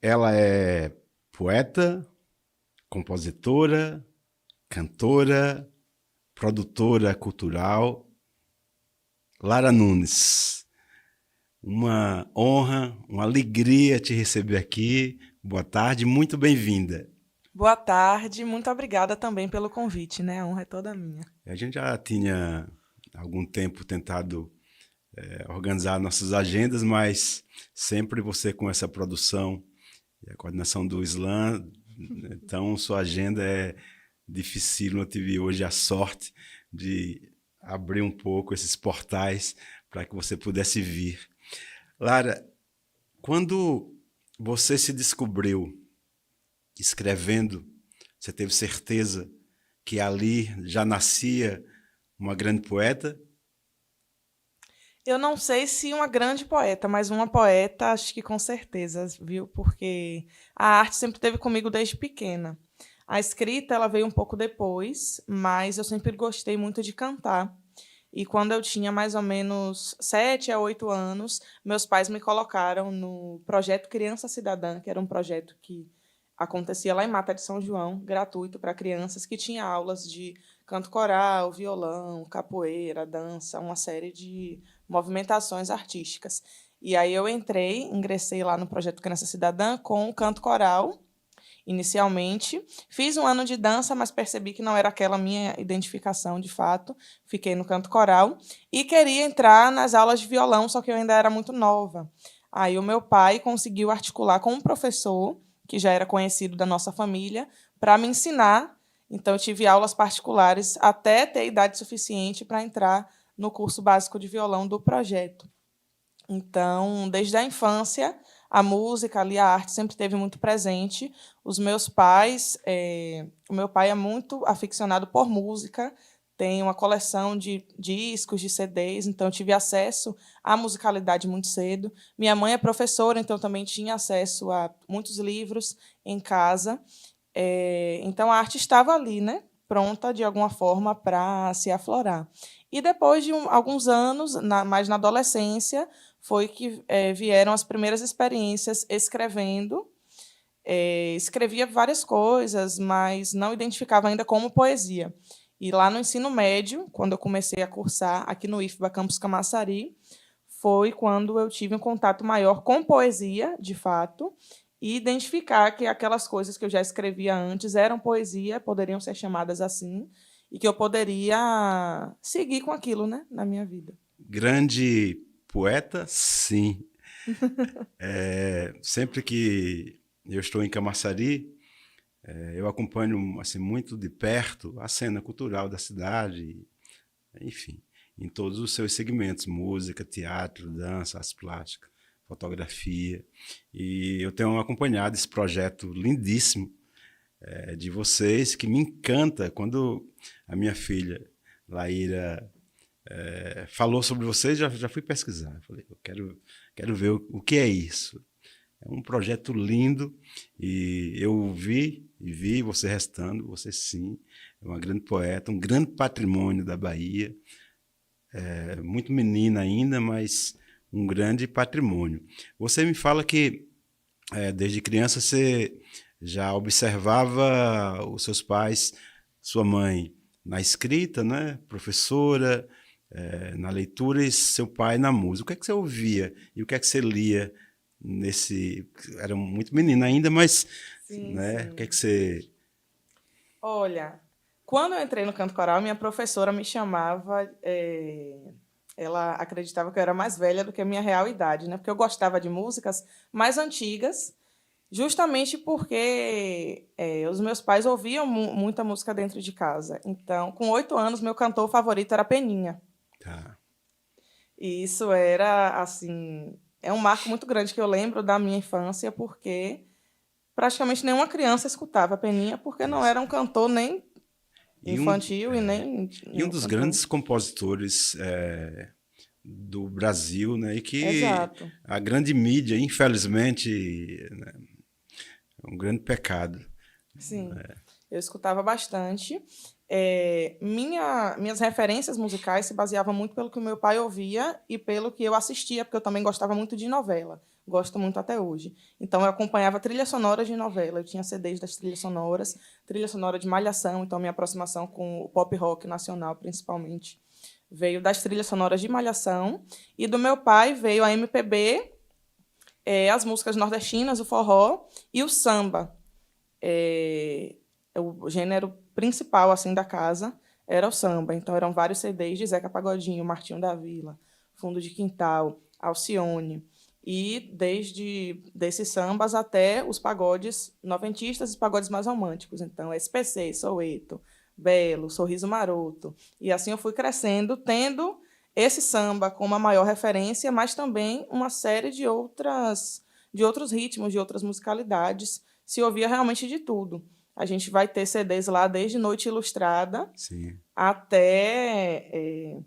Ela é poeta, compositora, cantora, produtora cultural. Lara Nunes, uma honra, uma alegria te receber aqui. Boa tarde, muito bem-vinda. Boa tarde, muito obrigada também pelo convite, né? A honra é toda minha. A gente já tinha há algum tempo tentado organizar nossas agendas, mas sempre você com essa produção e a coordenação do Slam, então sua agenda é difícil. Eu tive hoje a sorte de abrir um pouco esses portais para que você pudesse vir. Lara, quando você se descobriu escrevendo, você teve certeza que ali já nascia uma grande poeta? Eu não sei se uma grande poeta, mas uma poeta, acho que com certeza, viu? Porque a arte sempre esteve comigo desde pequena. A escrita, ela veio um pouco depois, mas eu sempre gostei muito de cantar. E quando eu tinha mais ou menos 7 a 8 anos, meus pais me colocaram no projeto Criança Cidadã, que era um projeto que acontecia lá em Mata de São João, gratuito para crianças, que tinha aulas de canto coral, violão, capoeira, dança, uma série de movimentações artísticas. E aí eu ingressei lá no projeto Criança Cidadã com o canto coral inicialmente. Fiz um ano de dança, mas percebi que não era aquela minha identificação de fato. Fiquei no canto coral e queria entrar nas aulas de violão, só que eu ainda era muito nova. Aí o meu pai conseguiu articular com um professor, que já era conhecido da nossa família, para me ensinar. Então, eu tive aulas particulares até ter idade suficiente para entrar no curso básico de violão do projeto. Então, desde a infância, a música, ali, a arte sempre esteve muito presente. Os meus pais, o meu pai é muito aficionado por música, tem uma coleção de discos, de CDs, então eu tive acesso à musicalidade muito cedo. Minha mãe é professora, então também tinha acesso a muitos livros em casa. Então a arte estava ali, né? Pronta de alguma forma para se aflorar. E depois de alguns anos, mais na adolescência, foi que vieram as primeiras experiências escrevendo. Escrevia várias coisas, mas não identificava ainda como poesia. E lá no ensino médio, quando eu comecei a cursar aqui no IFBA Campus Camaçari, foi quando eu tive um contato maior com poesia, de fato, e identificar que aquelas coisas que eu já escrevia antes eram poesia, poderiam ser chamadas assim, e que eu poderia seguir com aquilo, né, na minha vida. Grande poeta, sim. Sempre que eu estou em Camaçari, eu acompanho assim, muito de perto a cena cultural da cidade, enfim, em todos os seus segmentos, música, teatro, dança, arte plástica, fotografia. E eu tenho acompanhado esse projeto lindíssimo de vocês, que me encanta. Quando a minha filha, Laíra, falou sobre vocês, já fui pesquisar. Falei, quero ver o que é isso. É um projeto lindo e eu vi e vi você restando, você sim, é uma grande poeta, um grande patrimônio da Bahia, muito menina ainda, mas um grande patrimônio. Você me fala que desde criança você já observava os seus pais, sua mãe na escrita, né, professora, na leitura e seu pai na música. O que é que você ouvia e o que é que você lia nesse... Era muito menina ainda, mas Sim, né, o que é que sim. você... Olha, quando eu entrei no canto coral, minha professora me chamava. Ela acreditava que eu era mais velha do que a minha real idade, né? Porque eu gostava de músicas mais antigas, justamente porque os meus pais ouviam muita música dentro de casa. Então, com 8 anos, meu cantor favorito era Peninha. Tá. E isso era, assim, é um marco muito grande que eu lembro da minha infância, porque praticamente nenhuma criança escutava Peninha, porque não Isso. era um cantor nem E um, infantil e nem e um um dos cantor. grandes compositores do Brasil, né, e que Exato. a grande mídia, infelizmente, né, é um grande pecado. Sim, eu escutava bastante. Minhas referências musicais se baseavam muito pelo que o meu pai ouvia e pelo que eu assistia, porque eu também gostava muito de novela. gosto muito até hoje. Então, eu acompanhava trilhas sonoras de novela, eu tinha CDs das trilha sonora de Malhação, então minha aproximação com o pop rock nacional, principalmente, veio das trilhas sonoras de Malhação, e do meu pai veio a MPB, as músicas nordestinas, o forró e o samba. O gênero principal assim da casa era o samba. Então, eram vários CDs de Zeca Pagodinho, Martinho da Vila, Fundo de Quintal, Alcione. E desde desses sambas até os pagodes noventistas e os pagodes mais românticos. Então, SPC, Soweto, Belo, Sorriso Maroto. E assim eu fui crescendo, tendo esse samba como a maior referência, mas também uma série de outros ritmos, de outras musicalidades. Se ouvia realmente de tudo. A gente vai ter CDs lá desde Noite Ilustrada Sim. até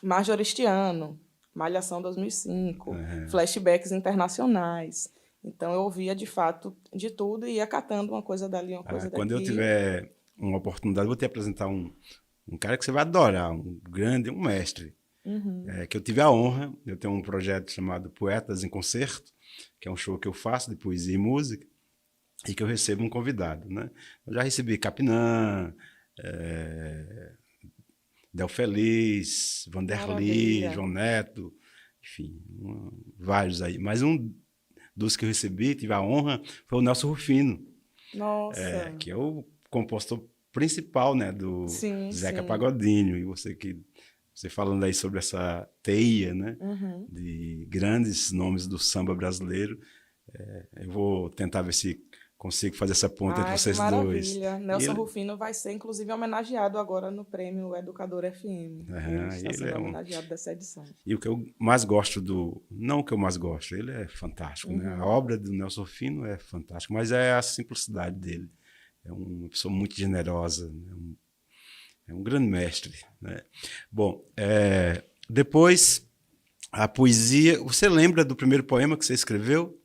Majoristiano, Malhação 2005, flashbacks internacionais. Então, eu ouvia, de fato, de tudo e ia catando uma coisa dali, uma coisa daqui. Quando eu tiver uma oportunidade, vou te apresentar um cara que você vai adorar, um mestre. Que eu tive a honra, eu tenho um projeto chamado Poetas em Concerto, que é um show que eu faço de poesia e música, e que eu recebo um convidado, né? Eu já recebi Capinã, Del Feliz, Vanderly, João Neto, enfim, vários aí. Mas um dos que eu recebi, tive a honra, foi o Nelson Rufino. Nossa! Que é o compositor principal, né, do Zeca Pagodinho. E você falando aí sobre essa teia, né, de grandes nomes do samba brasileiro, eu vou tentar ver se consigo fazer essa ponta entre vocês dois. Maravilha. Nelson Rufino vai ser, inclusive, homenageado agora no prêmio Educador FM. Ele está sendo homenageado dessa edição. E o que eu mais gosto não o que eu mais gosto, ele é fantástico, né? A obra do Nelson Rufino é fantástica, mas é a simplicidade dele. É uma pessoa muito generosa, né? É um grande mestre, né? Bom, depois, a poesia... Você lembra do primeiro poema que você escreveu?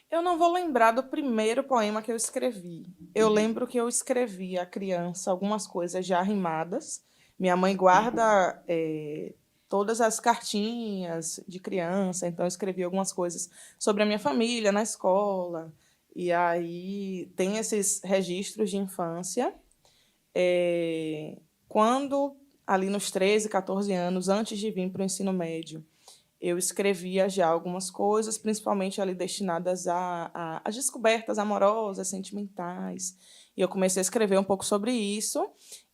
Eu não vou lembrar do primeiro poema que eu escrevi. Eu lembro que eu escrevi à criança algumas coisas já rimadas. Minha mãe guarda todas as cartinhas de criança, então eu escrevi algumas coisas sobre a minha família na escola. E aí tem esses registros de infância. Quando, ali nos 13, 14 anos, antes de vir para o ensino médio, eu escrevia já algumas coisas, principalmente ali destinadas às descobertas amorosas, sentimentais. E eu comecei a escrever um pouco sobre isso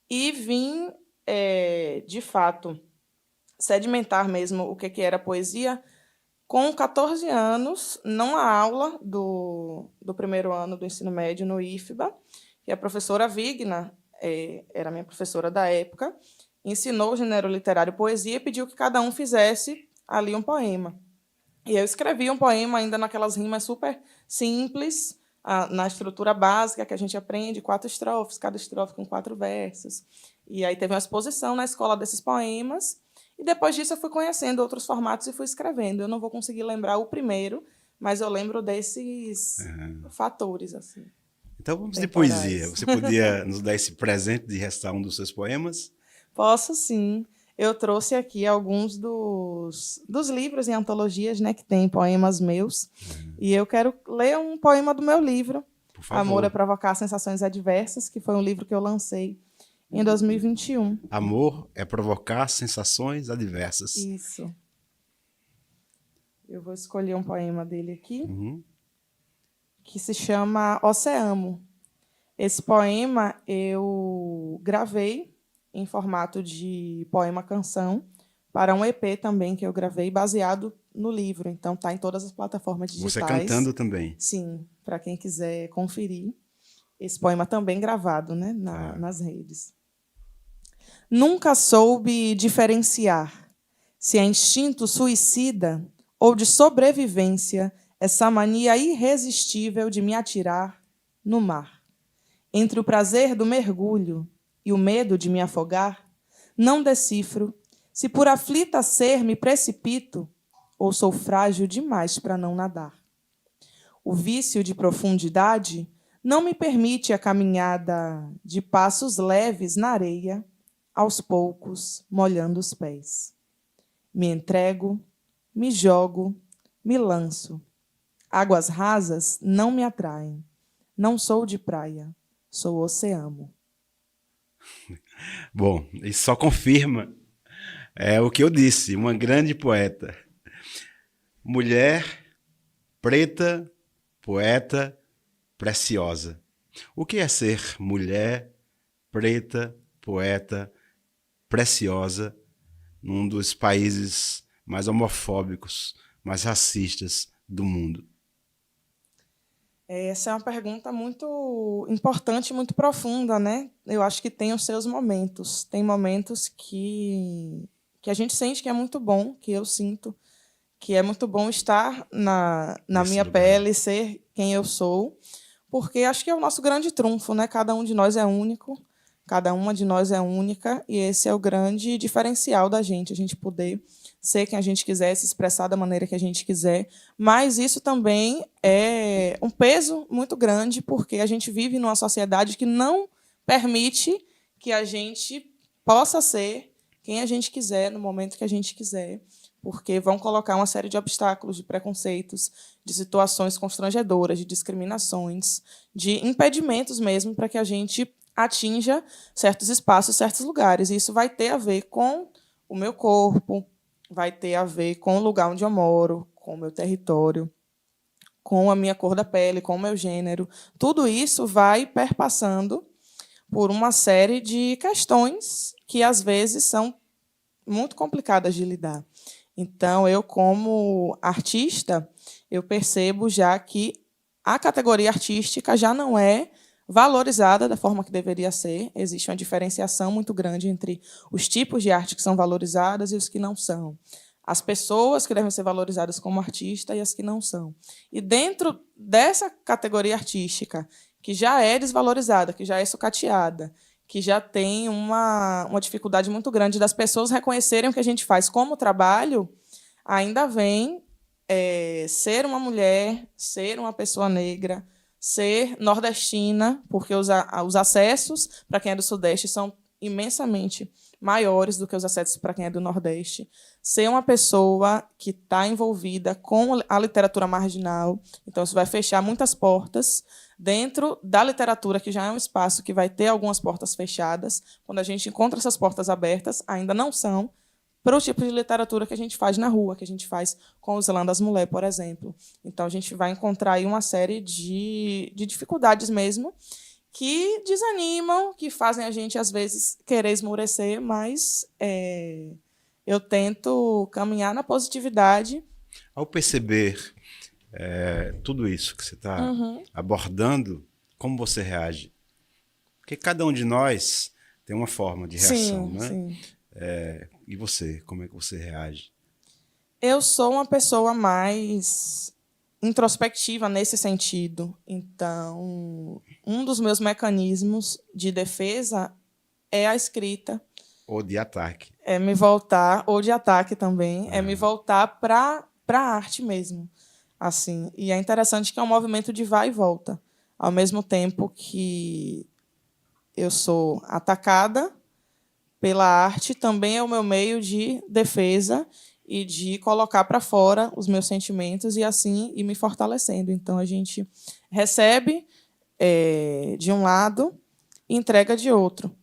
e vim, de fato, sedimentar mesmo o que era poesia com 14 anos, numa aula do primeiro ano do ensino médio no IFBA, que a professora Vigna, era minha professora da época, ensinou o gênero literário poesia e pediu que cada um fizesse ali um poema. E eu escrevi um poema ainda naquelas rimas super simples, na estrutura básica que a gente aprende, 4 estrofes, cada estrofe com 4 versos. E aí teve uma exposição na escola desses poemas, e depois disso eu fui conhecendo outros formatos e fui escrevendo. Eu não vou conseguir lembrar o primeiro, mas eu lembro desses fatores. Assim, então vamos de poesia. Você podia nos dar esse presente de recitar um dos seus poemas? Posso, sim. Eu trouxe aqui alguns dos livros e antologias, né, que tem poemas meus. E eu quero ler um poema do meu livro, Por favor. Amor é Provocar Sensações Adversas, que foi um livro que eu lancei em 2021. Amor é provocar sensações adversas. Isso. Eu vou escolher um poema dele aqui, que se chama Oceamo. Esse poema eu gravei em formato de poema-canção, para um EP também que eu gravei, baseado no livro. Então, está em todas as plataformas digitais. Você cantando também? Sim, para quem quiser conferir. Esse poema também gravado, né, nas redes. Nunca soube diferenciar se é instinto suicida ou de sobrevivência essa mania irresistível de me atirar no mar. Entre o prazer do mergulho e o medo de me afogar, não decifro se por aflita ser me precipito ou sou frágil demais para não nadar. O vício de profundidade não me permite a caminhada de passos leves na areia, aos poucos, molhando os pés. Me entrego, me jogo, me lanço. Águas rasas não me atraem. Não sou de praia, sou oceano. Bom, isso só confirma o que eu disse, uma grande poeta. Mulher, preta, poeta, preciosa. O que é ser mulher, preta, poeta, preciosa, num dos países mais homofóbicos, mais racistas do mundo? Essa é uma pergunta muito importante, muito profunda, né? Eu acho que tem os seus momentos. Tem momentos que a gente sente que é muito bom, que eu sinto, que é muito bom estar na Nesse minha lugar. pele, ser quem eu sou, porque acho que é o nosso grande trunfo, né? Cada um de nós é único, cada uma de nós é única, e esse é o grande diferencial da gente, a gente poder ser quem a gente quiser, se expressar da maneira que a gente quiser, mas isso também é um peso muito grande, porque a gente vive numa sociedade que não permite que a gente possa ser quem a gente quiser, no momento que a gente quiser, porque vão colocar uma série de obstáculos, de preconceitos, de situações constrangedoras, de discriminações, de impedimentos mesmo para que a gente atinja certos espaços, certos lugares. E isso vai ter a ver com o meu corpo, vai ter a ver com o lugar onde eu moro, com o meu território, com a minha cor da pele, com o meu gênero. Tudo isso vai perpassando por uma série de questões que, às vezes, são muito complicadas de lidar. Então, eu, como artista, eu percebo já que a categoria artística já não é valorizada da forma que deveria ser. Existe uma diferenciação muito grande entre os tipos de arte que são valorizadas e os que não são. As pessoas que devem ser valorizadas como artista e as que não são. E dentro dessa categoria artística, que já é desvalorizada, que já é sucateada, que já tem uma dificuldade muito grande das pessoas reconhecerem o que a gente faz como trabalho, ainda vem ser uma mulher, ser uma pessoa negra, ser nordestina, porque os acessos para quem é do Sudeste são imensamente maiores do que os acessos para quem é do Nordeste, ser uma pessoa que está envolvida com a literatura marginal, então isso vai fechar muitas portas dentro da literatura, que já é um espaço que vai ter algumas portas fechadas. Quando a gente encontra essas portas abertas, ainda não são para o tipo de literatura que a gente faz na rua, que a gente faz com os Lã das Mulher, por exemplo. Então, a gente vai encontrar aí uma série de dificuldades mesmo, que desanimam, que fazem a gente, às vezes, querer esmorecer, mas eu tento caminhar na positividade. Ao perceber tudo isso que você está abordando, como você reage? Porque cada um de nós tem uma forma de reação, Sim, né? sim. E você, como é que você reage? Eu sou uma pessoa mais introspectiva nesse sentido. Então, um dos meus mecanismos de defesa é a escrita. Ou de ataque? É me voltar, ou de ataque também, é me voltar para a arte mesmo. Assim, e é interessante que é um movimento de vai e volta. Ao mesmo tempo que eu sou atacada pela arte, também é o meu meio de defesa e de colocar para fora os meus sentimentos e assim ir me fortalecendo. Então, a gente recebe de um lado e entrega de outro.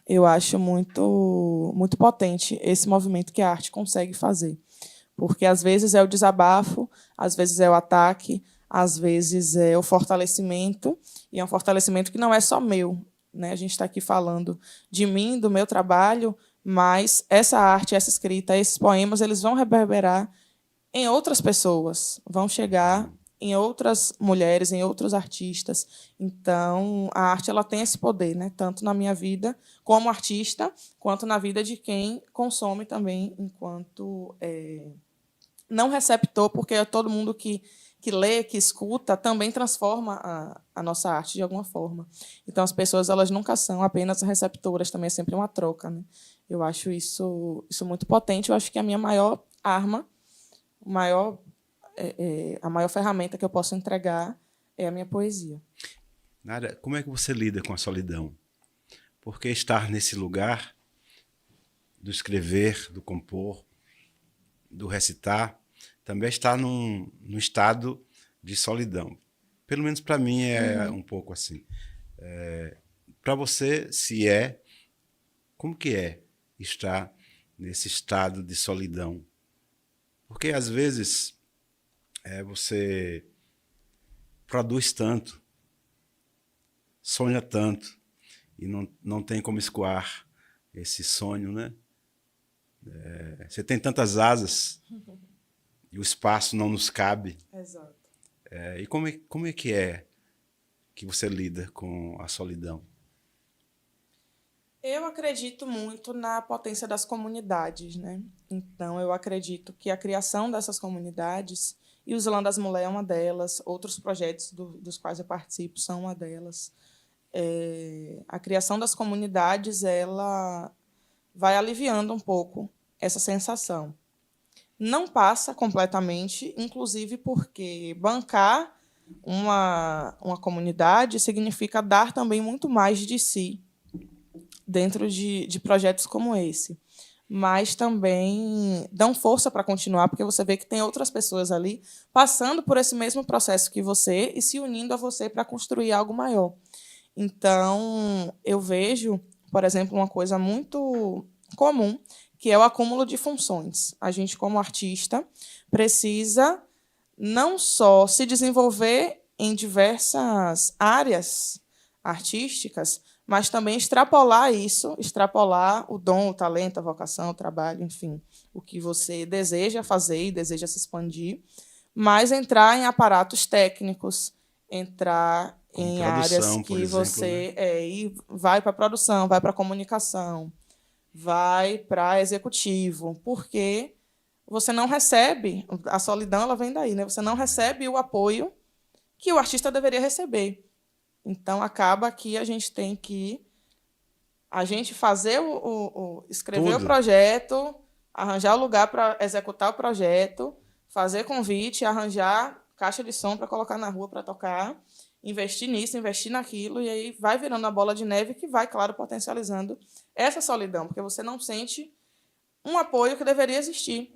Eu acho muito, muito potente esse movimento que a arte consegue fazer. Porque, às vezes, é o desabafo, às vezes é o ataque, às vezes é o fortalecimento, e é um fortalecimento que não é só meu, né? A gente está aqui falando de mim, do meu trabalho, mas essa arte, essa escrita, esses poemas, eles vão reverberar em outras pessoas, vão chegar em outras mulheres, em outros artistas. Então, a arte ela tem esse poder, né? Tanto na minha vida como artista, quanto na vida de quem consome também, enquanto não receptor, porque é todo mundo que lê, que escuta, também transforma a nossa arte de alguma forma. Então, as pessoas elas nunca são apenas receptoras, também é sempre uma troca, né? Eu acho isso muito potente. Eu acho que a minha maior arma, a maior ferramenta que eu posso entregar é a minha poesia. Nara, como é que você lida com a solidão? Porque estar nesse lugar do escrever, do compor, do recitar, também está num estado de solidão. Pelo menos para mim é um pouco assim. Para você, se é, como que é estar nesse estado de solidão? Porque às vezes você produz tanto, sonha tanto e não tem como escoar esse sonho, né? Você tem tantas asas e o espaço não nos cabe. Exato. E como é que você lida com a solidão? Eu acredito muito na potência das comunidades, né? Então, eu acredito que a criação dessas comunidades, e o Islã das Mulheres é uma delas, outros projetos dos quais eu participo são uma delas. A criação das comunidades, ela vai aliviando um pouco essa sensação. Não passa completamente, inclusive porque bancar uma comunidade significa dar também muito mais de si dentro de projetos como esse. Mas também dão força para continuar, porque você vê que tem outras pessoas ali passando por esse mesmo processo que você e se unindo a você para construir algo maior. Então, eu vejo, por exemplo, uma coisa muito comum, que é o acúmulo de funções. A gente, como artista, precisa não só se desenvolver em diversas áreas artísticas, mas também extrapolar isso, extrapolar o dom, o talento, a vocação, o trabalho, enfim, o que você deseja fazer e deseja se expandir, mas entrar em aparatos técnicos, entrar Como em áreas produção, por que exemplo, né? você e vai para a produção, vai para a comunicação, vai para executivo, porque você não recebe, a solidão ela vem daí, né? Você não recebe o apoio que o artista deveria receber. Então, acaba que a gente tem que fazer escrever o Tudo. projeto, arranjar o lugar para executar o projeto, fazer convite, arranjar caixa de som para colocar na rua para tocar, investir nisso, investir naquilo, e aí vai virando a bola de neve que vai, claro, potencializando essa solidão, porque você não sente um apoio que deveria existir.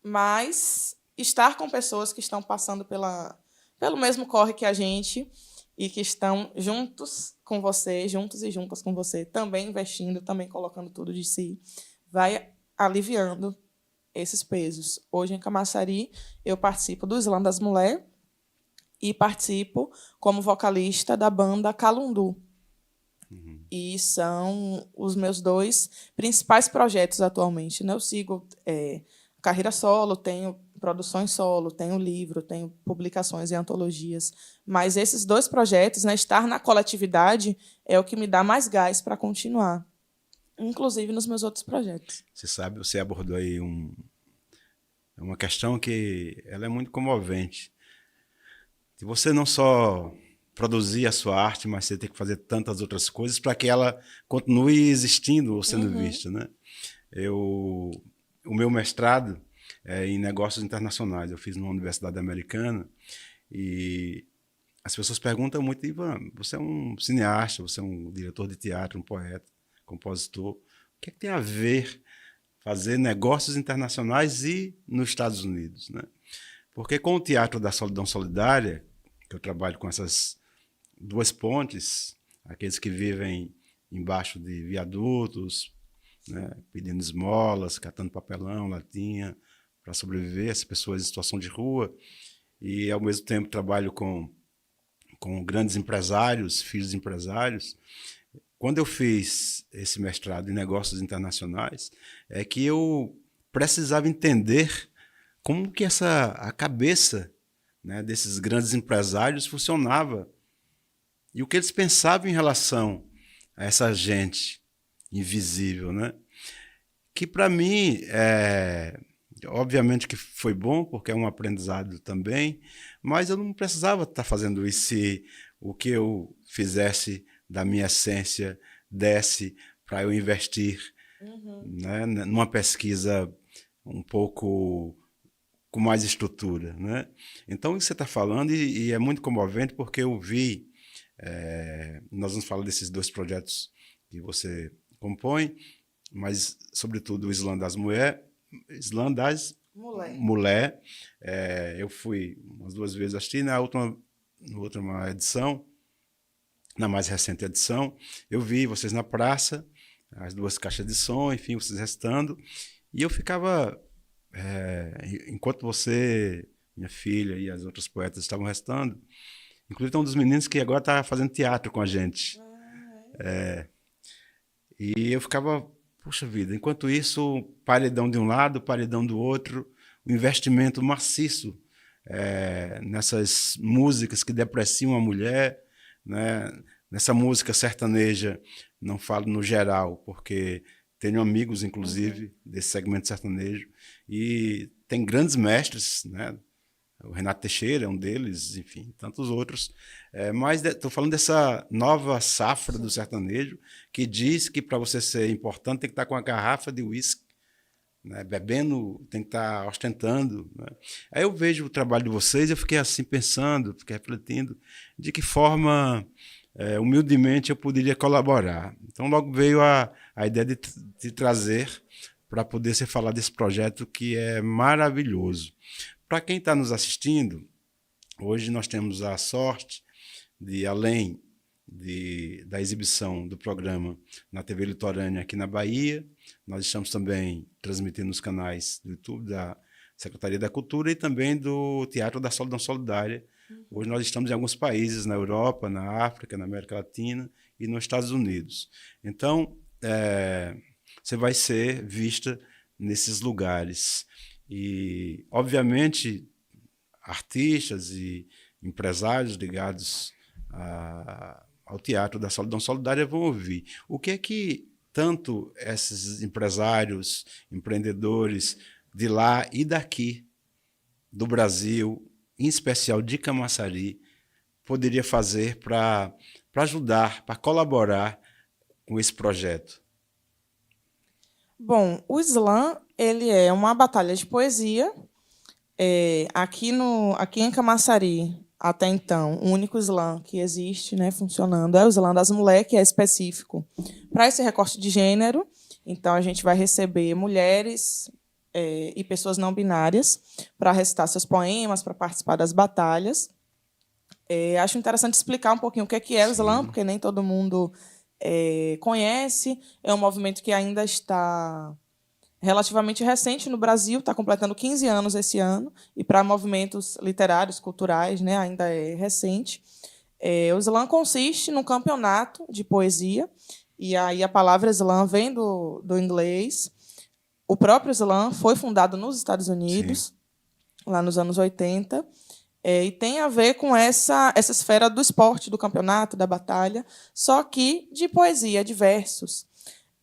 Mas estar com pessoas que estão passando pelo mesmo corre que a gente e que estão juntos com você, juntos e juntas com você, também investindo, também colocando tudo de si, vai aliviando esses pesos. Hoje, em Camaçari, eu participo do Islã das Mulheres e participo como vocalista da banda Calundu. E são os meus 2 principais projetos atualmente, né? Eu sigo carreira solo, tenho produções solo, tenho livro, tenho publicações e antologias. Mas esses 2 projetos, né, estar na coletividade, é o que me dá mais gás para continuar, inclusive nos meus outros projetos. Você sabe, você abordou aí uma questão que ela é muito comovente. De você não só produzir a sua arte, mas você tem que fazer tantas outras coisas para que ela continue existindo ou sendo vista, né? O meu mestrado é em negócios internacionais. Eu fiz numa universidade americana e as pessoas perguntam muito, Ivan, você é um cineasta, você é um diretor de teatro, um poeta, compositor. O que é que tem a ver fazer negócios internacionais e nos Estados Unidos, né? Porque com o Teatro da Solidão Solidária, que eu trabalho com essas 2 pontes, aqueles que vivem embaixo de viadutos, né, pedindo esmolas, catando papelão, latinha, para sobreviver, as pessoas em situação de rua, e ao mesmo tempo trabalho com grandes empresários, filhos de empresários. Quando eu fiz esse mestrado em negócios internacionais, é que eu precisava entender como que a cabeça, né, desses grandes empresários funcionava e o que eles pensavam em relação a essa gente invisível, né? Que para mim, obviamente que foi bom, porque é um aprendizado também, mas eu não precisava estar fazendo isso se o que eu fizesse da minha essência desse para eu investir, né, numa pesquisa um pouco com mais estrutura, né? Então, isso que você está falando, e é muito comovente, porque eu vi, nós vamos falar desses 2 projetos que você compõe, mas, sobretudo, o Islã das Mulheres, Mulher. Eu fui umas 2 vezes assistir, na última edição, na mais recente edição, eu vi vocês na praça, as 2 caixas de som, enfim, vocês restando, e eu ficava, enquanto você, minha filha e as outras poetas estavam restando, inclusive tem um dos meninos que agora está fazendo teatro com a gente. E eu ficava, puxa vida, enquanto isso, paredão de um lado, paredão do outro, um investimento maciço nessas músicas que depreciam a mulher, né? Nessa música sertaneja, não falo no geral, porque tenho amigos, inclusive, desse segmento sertanejo, e tem grandes mestres, né? O Renato Teixeira é um deles, enfim, tantos outros. Mas estou falando dessa nova safra do sertanejo, que diz que para você ser importante tem que estar com uma garrafa de uísque, né? Bebendo, tem que estar ostentando, né? Aí eu vejo o trabalho de vocês, eu fiquei assim pensando, fiquei refletindo de que forma, humildemente, eu poderia colaborar. Então logo veio a ideia de trazer para poder se falar desse projeto que é maravilhoso. Para quem está nos assistindo, hoje nós temos a sorte de, além da exibição do programa na TV Litorânea aqui na Bahia, nós estamos também transmitindo nos canais do YouTube da Secretaria da Cultura e também do Teatro da Solidão Solidária. Hoje nós estamos em alguns países, na Europa, na África, na América Latina e nos Estados Unidos. Então, você vai ser vista nesses lugares. E, obviamente, artistas e empresários ligados ao Teatro da Solidão Solidária vão ouvir. O que é que tanto esses empresários, empreendedores de lá e daqui, do Brasil, em especial de Camaçari, poderia fazer para ajudar, para colaborar com esse projeto? Bom, o slam ele é uma batalha de poesia. Aqui em Camaçari, até então, o único slam que existe, né, funcionando, é o slam das mulheres, que é específico para esse recorte de gênero. Então, a gente vai receber mulheres e pessoas não binárias para recitar seus poemas, para participar das batalhas. Acho interessante explicar um pouquinho o que é o slam, porque nem todo mundo conhece. É um movimento que ainda está relativamente recente no Brasil, está completando 15 anos esse ano, e para movimentos literários, culturais, né, ainda é recente. O slam consiste num campeonato de poesia, e aí a palavra slam vem do inglês. O próprio slam foi fundado nos Estados Unidos, lá nos anos 80, e tem a ver com essa esfera do esporte, do campeonato, da batalha, só que de poesia, de versos,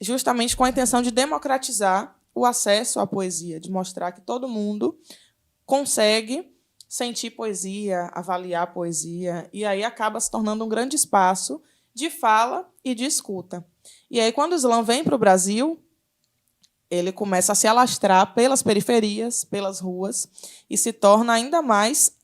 justamente com a intenção de democratizar o acesso à poesia, de mostrar que todo mundo consegue sentir poesia, avaliar poesia, e aí acaba se tornando um grande espaço de fala e de escuta. E aí, quando o slam vem para o Brasil, ele começa a se alastrar pelas periferias, pelas ruas, e se torna ainda mais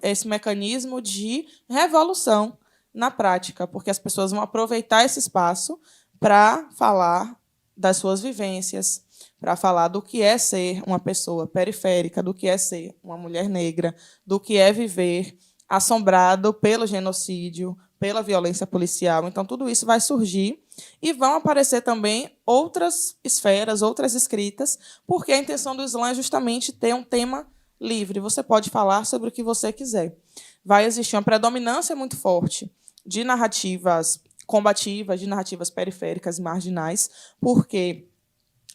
esse mecanismo de revolução na prática, porque as pessoas vão aproveitar esse espaço para falar das suas vivências, para falar do que é ser uma pessoa periférica, do que é ser uma mulher negra, do que é viver assombrado pelo genocídio, pela violência policial. Então, tudo isso vai surgir e vão aparecer também outras esferas, outras escritas, porque a intenção do slam é justamente ter um tema livre. Você pode falar sobre o que você quiser. Vai existir uma predominância muito forte de narrativas combativas, de narrativas periféricas e marginais, porque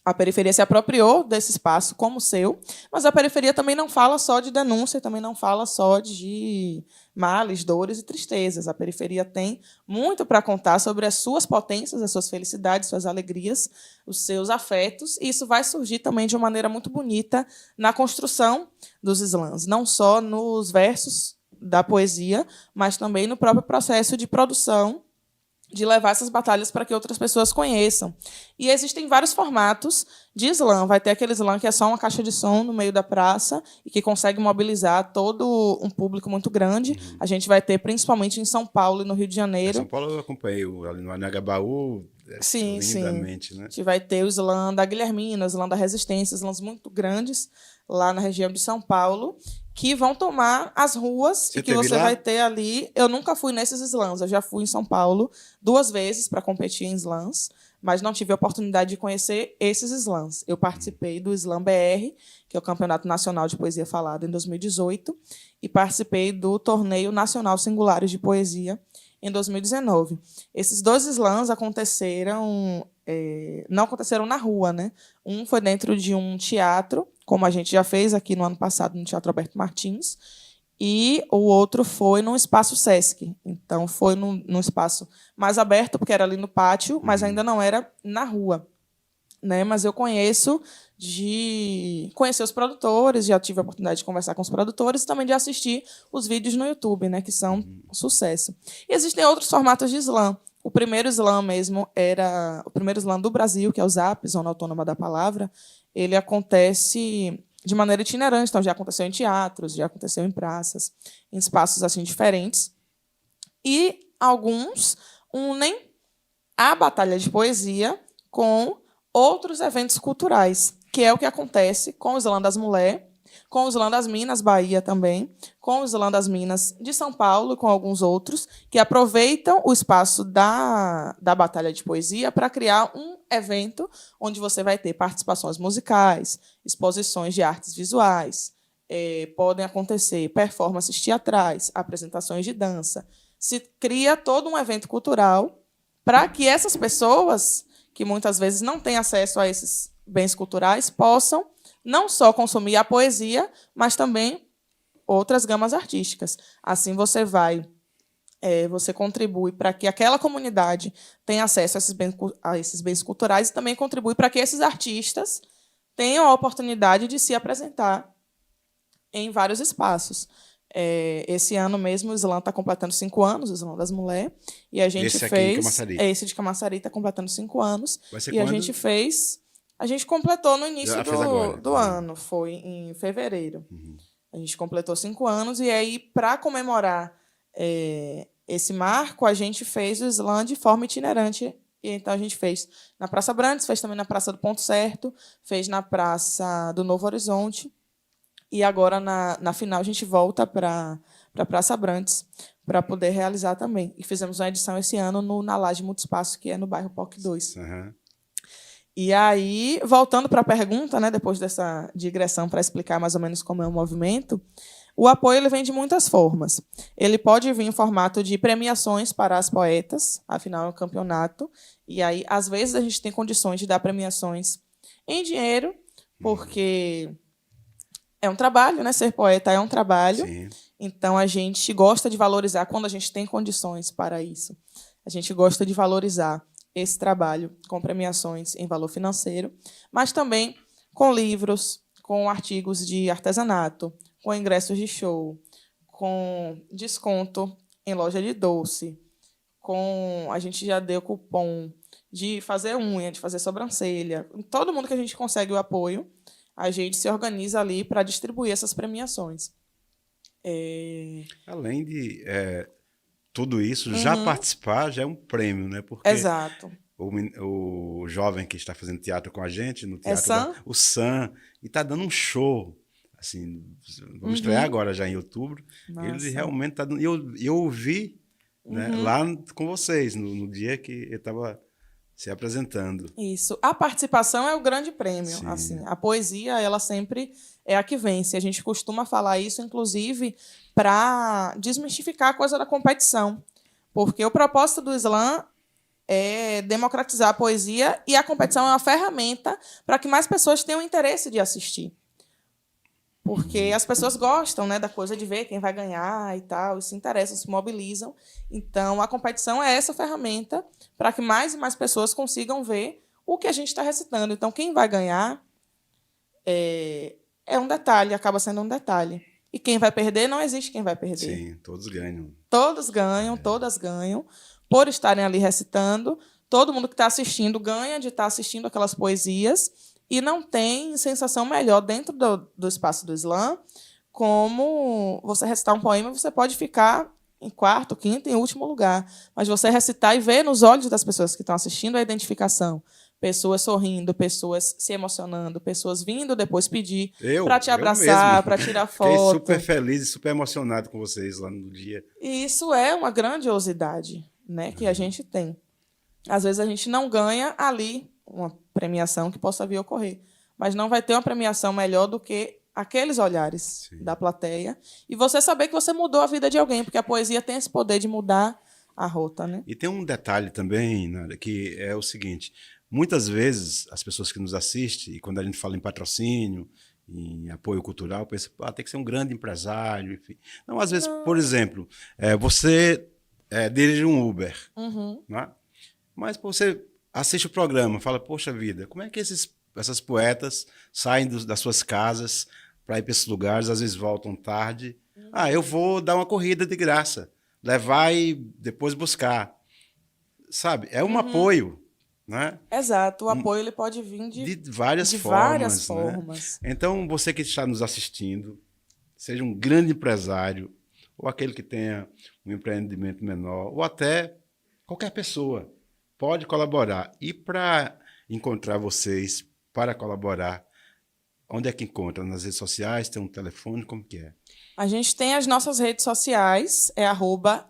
a periferia se apropriou desse espaço como seu, mas a periferia também não fala só de denúncia, também não fala só de males, dores e tristezas. A periferia tem muito para contar sobre as suas potências, as suas felicidades, suas alegrias, os seus afetos, e isso vai surgir também de uma maneira muito bonita na construção dos slams, não só nos versos da poesia, mas também no próprio processo de produção, de levar essas batalhas para que outras pessoas conheçam. E existem vários formatos de slam. Vai ter aquele slam que é só uma caixa de som no meio da praça e que consegue mobilizar todo um público muito grande. A gente vai ter, principalmente em São Paulo e no Rio de Janeiro. São Paulo eu acompanhei ali no Anhangabaú, Sim, sim. lindamente, né? A gente vai ter o slam da Guilhermina, o slam da Resistência, slams muito grandes lá na região de São Paulo, que vão tomar as ruas Você e que teve você lá? vai ter ali. Eu nunca fui nesses slams, eu já fui em São Paulo 2 vezes para competir em slams, mas não tive a oportunidade de conhecer esses slams. Eu participei do Slam BR, que é o Campeonato Nacional de Poesia Falada, em 2018, e participei do Torneio Nacional Singulares de Poesia em 2019. Esses 2 slams aconteceram, não aconteceram na rua, né? Um foi dentro de um teatro, como a gente já fez aqui no ano passado no Teatro Alberto Martins, e o outro foi no Espaço Sesc. Então, foi num espaço mais aberto, porque era ali no pátio, mas ainda não era na rua, né? Mas eu conheço de conhecer os produtores, já tive a oportunidade de conversar com os produtores e também de assistir os vídeos no YouTube, né? Que são um sucesso. E existem outros formatos de slam. O primeiro slam mesmo era o primeiro slam do Brasil, que é o ZAP, Zona Autônoma da Palavra. Ele acontece de maneira itinerante, então já aconteceu em teatros, já aconteceu em praças, em espaços assim diferentes. E alguns unem a batalha de poesia com outros eventos culturais, que é o que acontece com o Slam das Mulheres, com o Slam das Minas, Bahia também, com o Slam das Minas de São Paulo e com alguns outros, que aproveitam o espaço da batalha de poesia para criar um evento onde você vai ter participações musicais, exposições de artes visuais, podem acontecer performances teatrais, apresentações de dança. Se cria todo um evento cultural para que essas pessoas, que muitas vezes não têm acesso a esses bens culturais, possam não só consumir a poesia, mas também outras gamas artísticas. Assim você você contribui para que aquela comunidade tenha acesso a esses bens culturais e também contribui para que esses artistas tenham a oportunidade de se apresentar em vários espaços. Esse ano mesmo o Slam está completando 5 anos, o Slam das Mulheres, e a gente Esse aqui fez. em Camaçari. Esse de Camaçari está completando 5 anos. Vai ser E quando? a gente fez. A gente completou no início Já fez agora. do ano, foi em fevereiro. A gente completou 5 anos, e aí, para comemorar esse marco, a gente fez o Slam de forma itinerante. E então a gente fez na Praça Brandes, fez também na Praça do Ponto Certo, fez na Praça do Novo Horizonte. E agora, na final, a gente volta para a Praça Brandes para poder realizar também. E fizemos uma edição esse ano na Laje Multiespaço, que é no bairro POC 2. Uhum. E aí, voltando para a pergunta, né, depois dessa digressão para explicar mais ou menos como é o movimento, o apoio ele vem de muitas formas. Ele pode vir em formato de premiações para as poetas, afinal é um campeonato, e aí, às vezes, a gente tem condições de dar premiações em dinheiro, porque é um trabalho, né? Ser poeta é um trabalho. Sim. Então, a gente gosta de valorizar quando a gente tem condições para isso. A gente gosta de valorizar esse trabalho com premiações em valor financeiro, mas também com livros, com artigos de artesanato, com ingressos de show, com desconto em loja de doce, a gente já deu cupom de fazer unha, de fazer sobrancelha. Todo mundo que a gente consegue o apoio, a gente se organiza ali para distribuir essas premiações. Além de tudo isso, já participar já é um prêmio, né? Porque Exato. o jovem que está fazendo teatro com a gente, no teatro Sam? o Sam, e está dando um show. Assim, vamos estrear agora já em outubro. Nossa. Ele realmente está dando. Eu ouvi né, lá com vocês, no dia que ele estava se apresentando. Isso. A participação é o grande prêmio. Sim. Assim, a poesia, ela sempre é a que vence. A gente costuma falar isso, inclusive, para desmistificar a coisa da competição. Porque o propósito do Slam é democratizar a poesia e a competição é uma ferramenta para que mais pessoas tenham interesse de assistir. Porque as pessoas gostam, né, da coisa de ver quem vai ganhar e tal, e se interessam, se mobilizam. Então, a competição é essa ferramenta para que mais e mais pessoas consigam ver o que a gente está recitando. Então, quem vai ganhar é um detalhe, acaba sendo um detalhe. E quem vai perder, não existe quem vai perder. Sim, todos ganham. Todos ganham, todas ganham, por estarem ali recitando. Todo mundo que está assistindo ganha de estar assistindo aquelas poesias. E não tem sensação melhor dentro do espaço do Slam, como você recitar um poema, você pode ficar em quarto, quinto e em último lugar. Mas você recitar e ver nos olhos das pessoas que estão assistindo a identificação. Pessoas sorrindo, pessoas se emocionando, pessoas vindo depois pedir para te Eu mesmo. abraçar, para tirar Fiquei super foto. feliz e super emocionado com vocês lá no dia. E isso é uma grandiosidade, né, que a gente tem. Às vezes a gente não ganha ali uma premiação que possa vir a ocorrer, mas não vai ter uma premiação melhor do que aqueles olhares Sim. da plateia e você saber que você mudou a vida de alguém, porque a poesia tem esse poder de mudar a rota, né? E tem um detalhe também, Nara, que é o seguinte: muitas vezes as pessoas que nos assistem, e quando a gente fala em patrocínio, em apoio cultural, pensam, tem que ser um grande empresário, enfim. Não, às vezes, por exemplo, você dirige um Uber, Uhum. né? Mas você assiste o programa, fala, poxa vida, como é que essas poetas saem das suas casas para ir para esses lugares, às vezes voltam tarde. Eu vou dar uma corrida de graça, levar e depois buscar. Sabe? É um apoio, né? Exato, o apoio ele pode vir De várias de várias formas, né? formas. Então, você que está nos assistindo, seja um grande empresário, ou aquele que tenha um empreendimento menor, ou até qualquer pessoa, pode colaborar. E para encontrar vocês, para colaborar, onde é que encontra? Nas redes sociais? Tem um telefone? Como que é? A gente tem as nossas redes sociais, é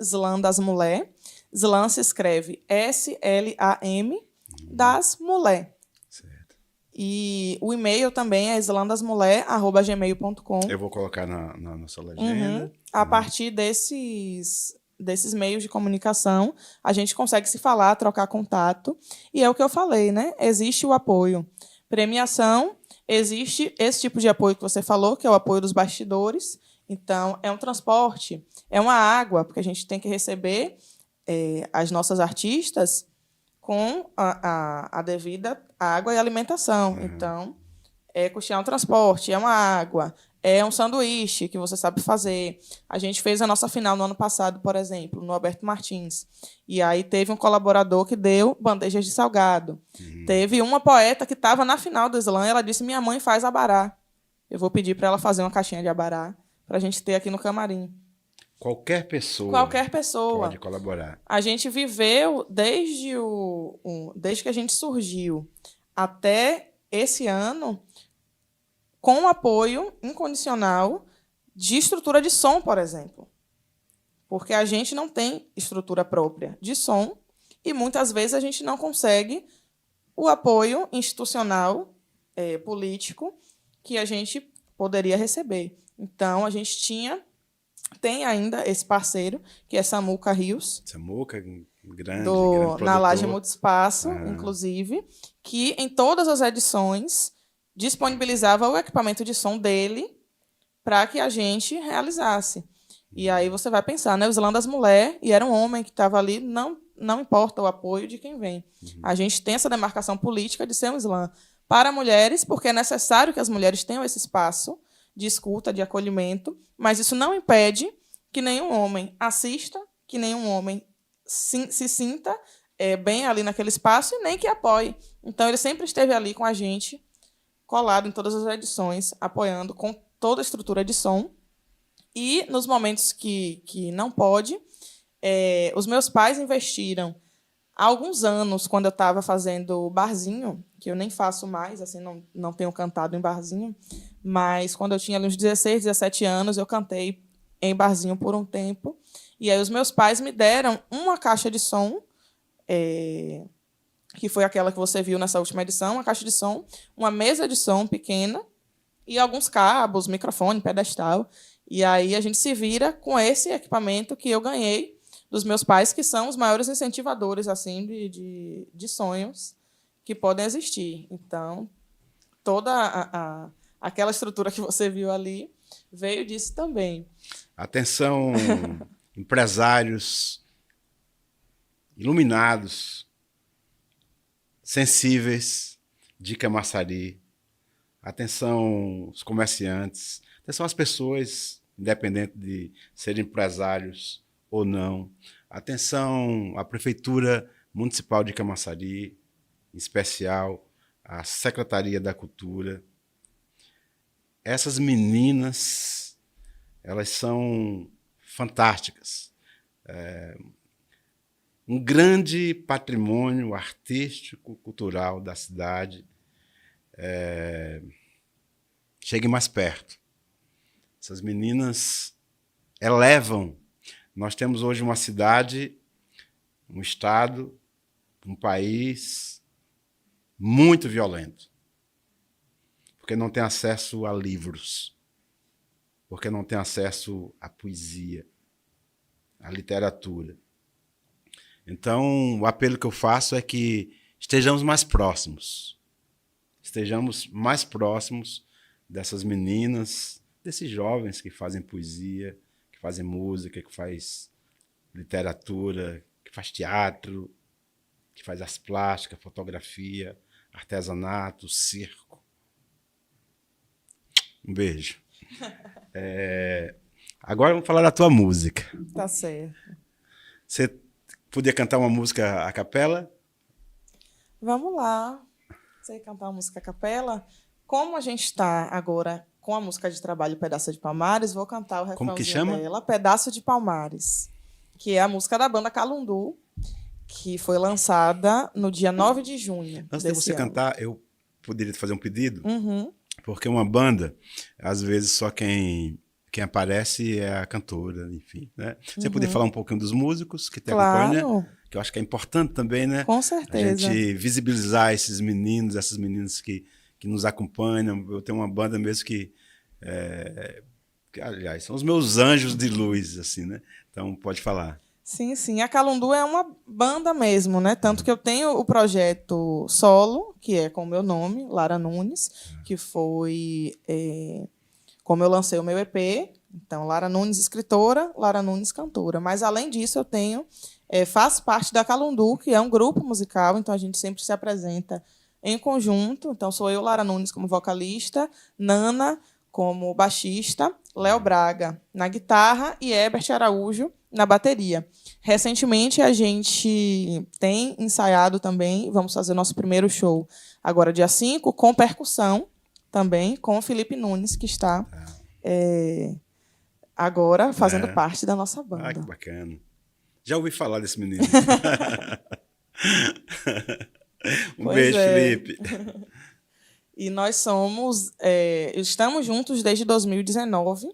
@slamdasmulher. Slam se escreve SLAM das mulher. Certo. E o e-mail também é slamdasmulher@gmail.com. Eu vou colocar na nossa legenda. A partir desses meios de comunicação, a gente consegue se falar, trocar contato. E é o que eu falei, né? Existe o apoio. Premiação, existe esse tipo de apoio que você falou, que é o apoio dos bastidores. Então, é um transporte, é uma água, porque a gente tem que receber as nossas artistas com a devida água e alimentação. Então, é custear um transporte, é uma água, é um sanduíche que você sabe fazer. A gente fez a nossa final no ano passado, por exemplo, no Alberto Martins. E aí teve um colaborador que deu bandejas de salgado. Teve uma poeta que estava na final do slam e ela disse, minha mãe faz abará. Eu vou pedir para ela fazer uma caixinha de abará para a gente ter aqui no camarim. Qualquer pessoa pode colaborar. A gente viveu desde que a gente surgiu até esse ano com o apoio incondicional de estrutura de som, por exemplo. Porque a gente não tem estrutura própria de som e muitas vezes a gente não consegue o apoio institucional, político, que a gente poderia receber. Então, a gente tem ainda esse parceiro, que é Samuca Rios. Samuca, grande Na Laje Multiespaço, inclusive, que em todas as edições disponibilizava o equipamento de som dele para que a gente realizasse. E aí você vai pensar, né? O slam das mulheres, e era um homem que estava ali, não importa o apoio de quem vem. A gente tem essa demarcação política de ser um slam para mulheres, porque é necessário que as mulheres tenham esse espaço de escuta, de acolhimento, mas isso não impede que nenhum homem assista, que nenhum homem se sinta bem ali naquele espaço e nem que apoie. Então, ele sempre esteve ali com a gente, colado em todas as edições, apoiando com toda a estrutura de som. E, nos momentos que não pode, os meus pais investiram há alguns anos, quando eu estava fazendo barzinho, que eu nem faço mais, assim, não tenho cantado em barzinho, mas quando eu tinha ali uns 16, 17 anos, eu cantei em barzinho por um tempo. E aí os meus pais me deram uma caixa de som, que foi aquela que você viu nessa última edição, uma caixa de som, uma mesa de som pequena e alguns cabos, microfone, pedestal. E aí a gente se vira com esse equipamento que eu ganhei dos meus pais, que são os maiores incentivadores assim de sonhos que podem existir. Então, toda aquela estrutura que você viu ali veio disso também. Atenção, empresários iluminados, sensíveis de Camaçari. Atenção, os comerciantes. Atenção às pessoas, independente de serem empresários ou não. Atenção à Prefeitura Municipal de Camaçari, em especial à Secretaria da Cultura. Essas meninas, elas são fantásticas. um grande patrimônio artístico, cultural da cidade. Chegue mais perto. Essas meninas elevam. Nós temos hoje uma cidade, um estado, um país muito violento, porque não tem acesso a livros, porque não tem acesso à poesia, à literatura. Então, o apelo que eu faço é que estejamos mais próximos dessas meninas, desses jovens que fazem poesia, que fazem música, que fazem literatura, que faz teatro, que faz arte plástica, fotografia, artesanato, circo. Um beijo. Agora vamos falar da tua música. Tá certo. Você podia cantar uma música a capela? Vamos lá. Você cantar uma música a capela? Como a gente está agora com a música de trabalho Pedaço de Palmares, vou cantar o refrãozinho Como que chama? dela, Pedaço de Palmares, que é a música da banda Calundu, que foi lançada no dia 9 de junho. Antes de você ano. cantar, eu poderia te fazer um pedido? Uhum. Porque uma banda, às vezes, só quem aparece é a cantora, enfim. Né? Você poderia falar um pouquinho dos músicos que te acompanham, né? Que eu acho que é importante também, né? Com certeza. A gente visibilizar esses meninos, essas meninas que nos acompanham. Eu tenho uma banda mesmo que aliás, são os meus anjos de luz, assim, né? Então, pode falar. Sim, sim. A Calundu é uma banda mesmo, né? Tanto que eu tenho o projeto solo, que é com o meu nome, Lara Nunes, que foi como eu lancei o meu EP. Então, Lara Nunes, escritora, Lara Nunes, cantora. Mas, além disso, eu tenho... faço parte da Calundu, que é um grupo musical, então a gente sempre se apresenta em conjunto. Então, sou eu, Lara Nunes, como vocalista, Nana como baixista, Léo Braga na guitarra e Herbert Araújo na bateria. Recentemente, a gente tem ensaiado também, vamos fazer nosso primeiro show agora, dia 5, com percussão também, com o Felipe Nunes, que está agora fazendo parte da nossa banda. Ah, que bacana. Já ouvi falar desse menino. Um beijo, Felipe. E nós estamos juntos desde 2019,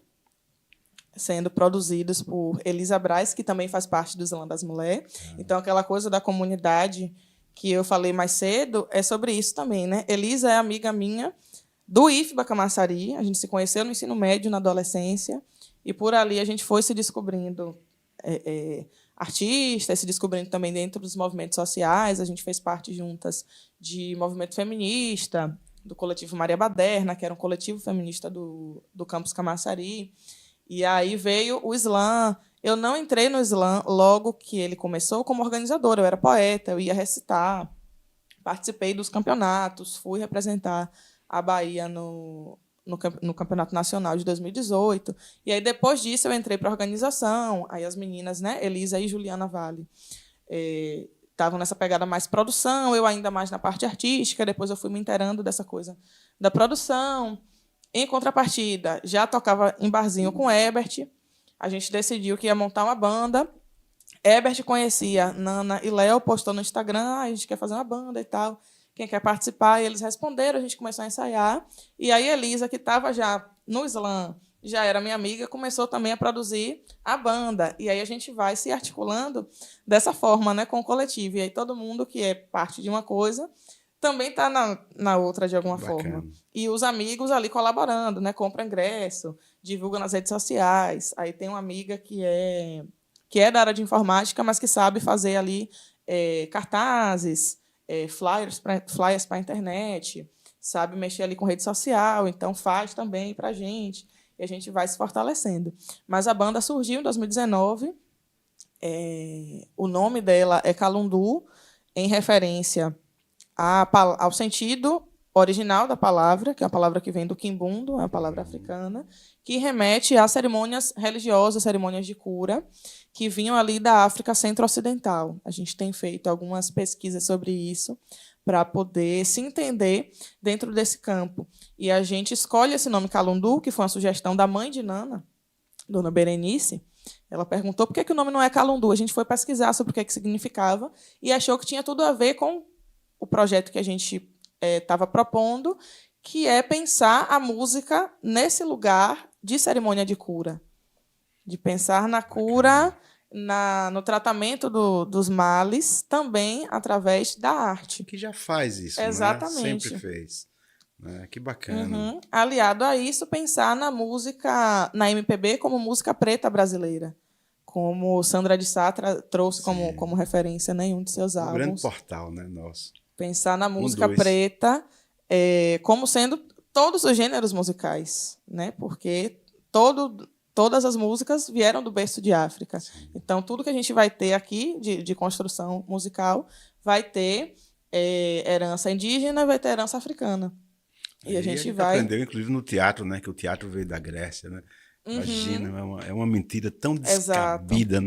sendo produzidos por Elisa Braz, que também faz parte do Islã das Mulheres. Então, aquela coisa da comunidade que eu falei mais cedo é sobre isso também, né? Elisa é amiga minha do IFBA Camaçari. A gente se conheceu no ensino médio, na adolescência, e por ali a gente foi se descobrindo artistas, se descobrindo também dentro dos movimentos sociais. A gente fez parte juntas de movimento feminista, do coletivo Maria Baderna, que era um coletivo feminista do campus Camaçari. E aí veio o slam. Eu não entrei no slam logo que ele começou como organizadora. Eu era poeta, eu ia recitar, participei dos campeonatos, fui representar a Bahia no Campeonato Nacional de 2018. E aí, depois disso, eu entrei para a organização. Aí as meninas, né, Elisa e Juliana Vale, estavam nessa pegada mais produção, eu ainda mais na parte artística. Depois eu fui me inteirando dessa coisa da produção. Em contrapartida, já tocava em barzinho com Herbert. A gente decidiu que ia montar uma banda. Herbert conhecia Nana e Léo, postou no Instagram, a gente quer fazer uma banda e tal. Quem quer participar? E eles responderam, a gente começou a ensaiar. E aí Elisa, que estava já no slam, já era minha amiga, começou também a produzir a banda. E aí a gente vai se articulando dessa forma, né, com o coletivo. E aí todo mundo que é parte de uma coisa também está na outra de alguma forma. E os amigos ali colaborando, né, compra ingresso, divulga nas redes sociais. Aí tem uma amiga que é da área de informática, mas que sabe fazer ali cartazes, flyers para a internet, sabe mexer ali com rede social, então faz também para a gente, e a gente vai se fortalecendo. Mas a banda surgiu em 2019, o nome dela é Calundu, em referência ao sentido original da palavra, que é uma palavra que vem do quimbundo, é uma palavra africana, que remete a cerimônias religiosas, cerimônias de cura, que vinham ali da África Centro-Ocidental. A gente tem feito algumas pesquisas sobre isso para poder se entender dentro desse campo. E a gente escolhe esse nome Calundu, que foi uma sugestão da mãe de Nana, Dona Berenice, Ela perguntou por que o nome não é Calundu. A gente foi pesquisar sobre o que significava e achou que tinha tudo a ver com o projeto que a gente estava propondo, que é pensar a música nesse lugar de cerimônia de cura, de pensar na cura, no tratamento dos males, também através da arte. Que já faz isso, Exatamente. Sempre fez. Que bacana. Aliado a isso, pensar na música, na MPB, como música preta brasileira. Como Sandra de Sá trouxe como referência em um de seus álbuns. Um grande portal, nosso. Pensar na música preta como sendo todos os gêneros musicais, porque todas as músicas vieram do berço de África. Sim. Então, tudo que a gente vai ter aqui de construção musical vai ter herança indígena, vai ter herança africana. E a gente vai... aprendeu, inclusive, no teatro, que o teatro veio da Grécia, Imagina, é uma mentira tão descabida,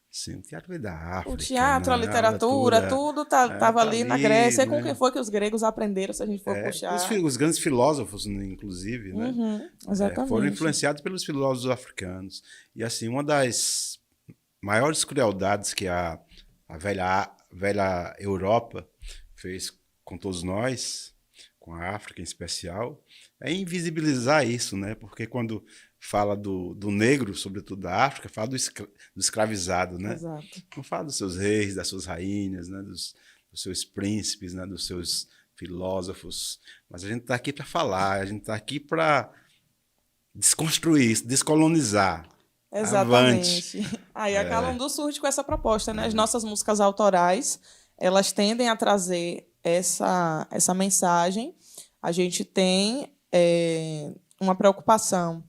Sim, o teatro veio da África. O teatro, a literatura, tudo estava ali na Grécia. E com quem foi que os gregos aprenderam, se a gente for puxar? Os grandes filósofos, inclusive, exatamente. Foram influenciados pelos filósofos africanos. E, assim, uma das maiores crueldades que a velha Europa fez com todos nós, com a África em especial, é invisibilizar isso, Porque quando fala do negro, sobretudo da África, fala do escravizado, Exato. Não fala dos seus reis, das suas rainhas, dos seus príncipes, dos seus filósofos. Mas a gente está aqui para falar, a gente está aqui para desconstruir isso, descolonizar. Exatamente. Avante. Aí a Calundu surge com essa proposta, As nossas músicas autorais, elas tendem a trazer essa mensagem. A gente tem uma preocupação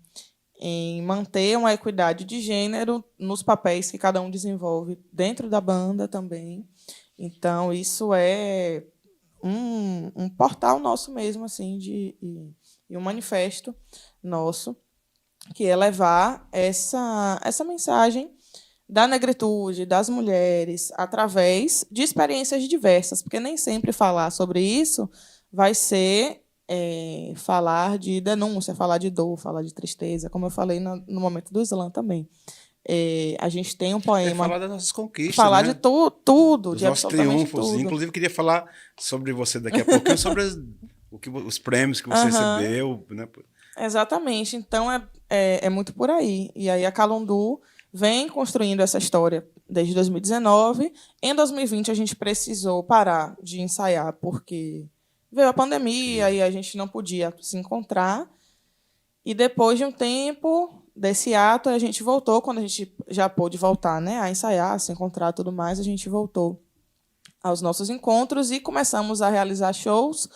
em manter uma equidade de gênero nos papéis que cada um desenvolve dentro da banda também. Então, isso é um portal nosso mesmo, assim, e um manifesto nosso, que é levar essa mensagem da negritude, das mulheres, através de experiências diversas, porque nem sempre falar sobre isso vai ser falar de denúncia, falar de dor, falar de tristeza, como eu falei no momento do slam também. A gente tem um poema... falar das nossas conquistas, falar de tudo, dos de nossos absolutamente triunfos. tudo. Inclusive, queria falar sobre você daqui a pouquinho, sobre os prêmios que você recebeu. Exatamente. Então, é muito por aí. E aí a Calundu vem construindo essa história desde 2019. Em 2020, a gente precisou parar de ensaiar, porque veio a pandemia e a gente não podia se encontrar. E depois de um tempo desse ato, a gente voltou. Quando a gente já pôde voltar, a ensaiar, a se encontrar e tudo mais, a gente voltou aos nossos encontros e começamos a realizar shows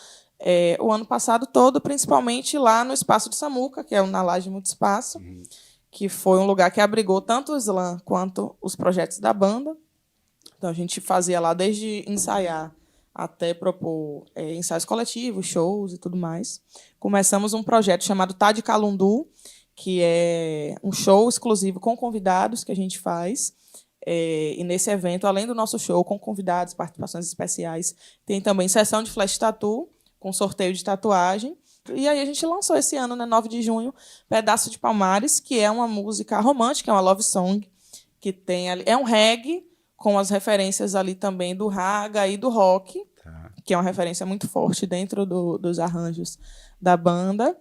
o ano passado todo, principalmente lá no Espaço de Samuca, que é na Laje Multiespaço, que foi um lugar que abrigou tanto o slam quanto os projetos da banda. Então, a gente fazia lá desde ensaiar até propor ensaios coletivos, shows e tudo mais. Começamos um projeto chamado Tá de Calundu, que é um show exclusivo com convidados que a gente faz. E nesse evento, além do nosso show com convidados, participações especiais, tem também sessão de flash tattoo, com sorteio de tatuagem. E aí a gente lançou esse ano, 9 de junho, Pedaço de Palmares, que é uma música romântica, é uma love song, que tem ali, é um reggae, com as referências ali também do raga e do rock, que é uma referência muito forte dentro dos arranjos da banda.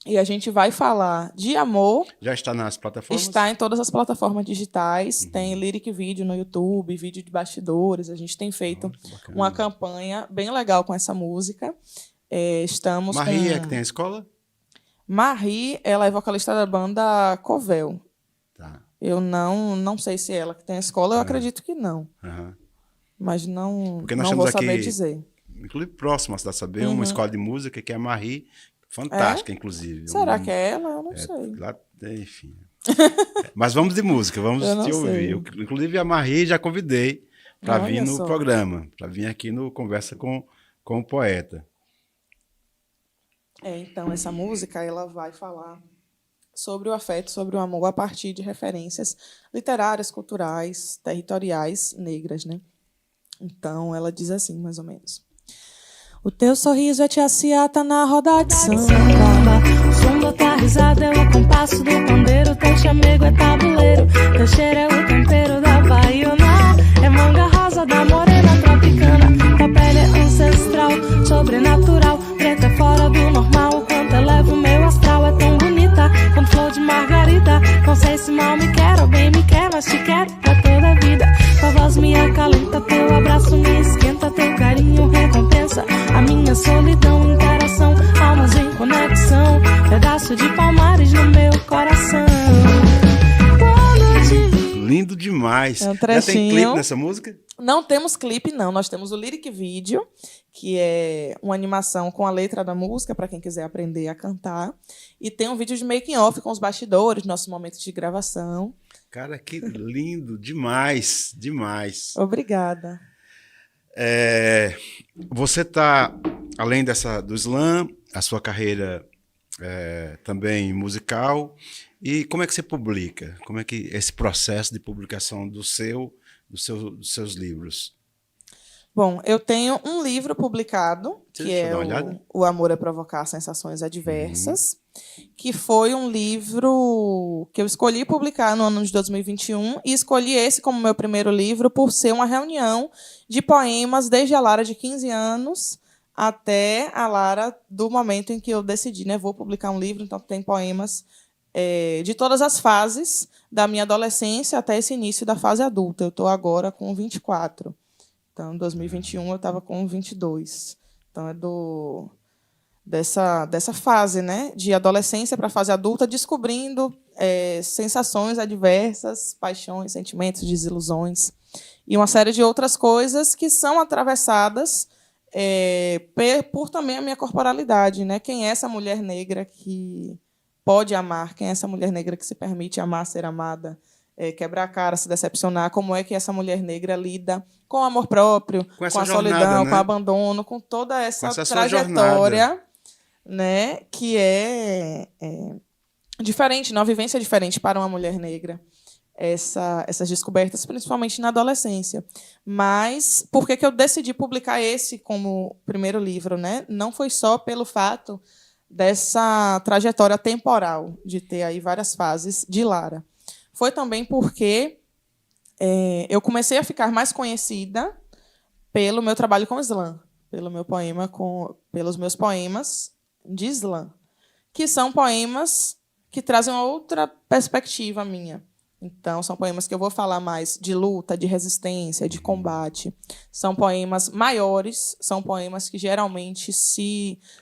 E a gente vai falar de amor. Já está nas plataformas? Está em todas as plataformas digitais. Tem lyric vídeo no YouTube, vídeo de bastidores. A gente tem feito uma campanha bem legal com essa música. Estamos Marie é que tem a escola? Marie, ela é vocalista da banda Covel. Tá. Eu não sei se é ela que tem a escola, eu acredito que não. Mas não vou saber dizer. Inclusive próximo a Cidade Saber, uma escola de música que é a Marie, fantástica, inclusive. Será que é ela? Eu não sei. Lá, enfim. Mas vamos de música, vamos te ouvir. Inclusive a Marie já convidei para vir no programa, para vir aqui no Conversa com o Poeta. Então, essa música ela vai falar sobre o afeto, sobre o amor, a partir de referências literárias, culturais, territoriais, negras, Então, ela diz assim, mais ou menos. O teu sorriso é te aciata na roda de samba, sou tua risada, é o compasso do pandeiro. Teu chamego é tabuleiro, teu cheiro é o tempero da baiana. É manga rosa da morena tropicana. Tua pele é ancestral, sobrenatural. Preta é fora do normal, o quanto eleva o meu astral. É tão bonita quanto flor de margarida. Não sei se mal me quer ou bem me quer, mas te quero pra toda a vida. Tua voz me acalenta, teu abraço me esquenta. Teu carinho recompensa a minha solidão. Interação, almas em conexão. Pedaço de palmares no meu coração. Quando te vi. Lindo demais. É um Já tem trechinho. clipe nessa música? Não temos clipe, não. Nós temos o lyric video, que é uma animação com a letra da música, para quem quiser aprender a cantar. E tem um vídeo de making off com os bastidores, nossos momentos de gravação. Cara, que lindo demais, demais. Obrigada. Você está, além do slam, a sua carreira também musical. E como é que você publica? Como é que esse processo de publicação dos seus livros? Bom, eu tenho um livro publicado, que Deixa eu é dar uma olhada. O Amor é Provocar Sensações Adversas, que foi um livro que eu escolhi publicar no ano de 2021 e escolhi esse como meu primeiro livro por ser uma reunião de poemas desde a Lara de 15 anos até a Lara do momento em que eu decidi, né, vou publicar um livro, então tem poemas de todas as fases da minha adolescência até esse início da fase adulta. Eu estou agora com 24. Então, em 2021, eu estava com 22. Então, é dessa fase, né, de adolescência para a fase adulta, descobrindo sensações adversas, paixões, sentimentos, desilusões e uma série de outras coisas que são atravessadas por também a minha corporalidade, né? Quem é essa mulher negra que pode amar? Quem é essa mulher negra que se permite amar, ser amada? Quebrar a cara, se decepcionar, como é que essa mulher negra lida com o amor próprio, com a solidão, né? Com o abandono, com toda essa trajetória, né, que é diferente, uma vivência diferente para uma mulher negra, essas descobertas, principalmente na adolescência. Mas por que eu decidi publicar esse como primeiro livro, né? Não foi só pelo fato dessa trajetória temporal, de ter aí várias fases de Lara. Foi também porque eu comecei a ficar mais conhecida pelo meu trabalho com slam, pelos meus poemas de slam, que são poemas que trazem uma outra perspectiva minha. Então, são poemas que eu vou falar mais de luta, de resistência, de combate. São poemas maiores, são poemas que geralmente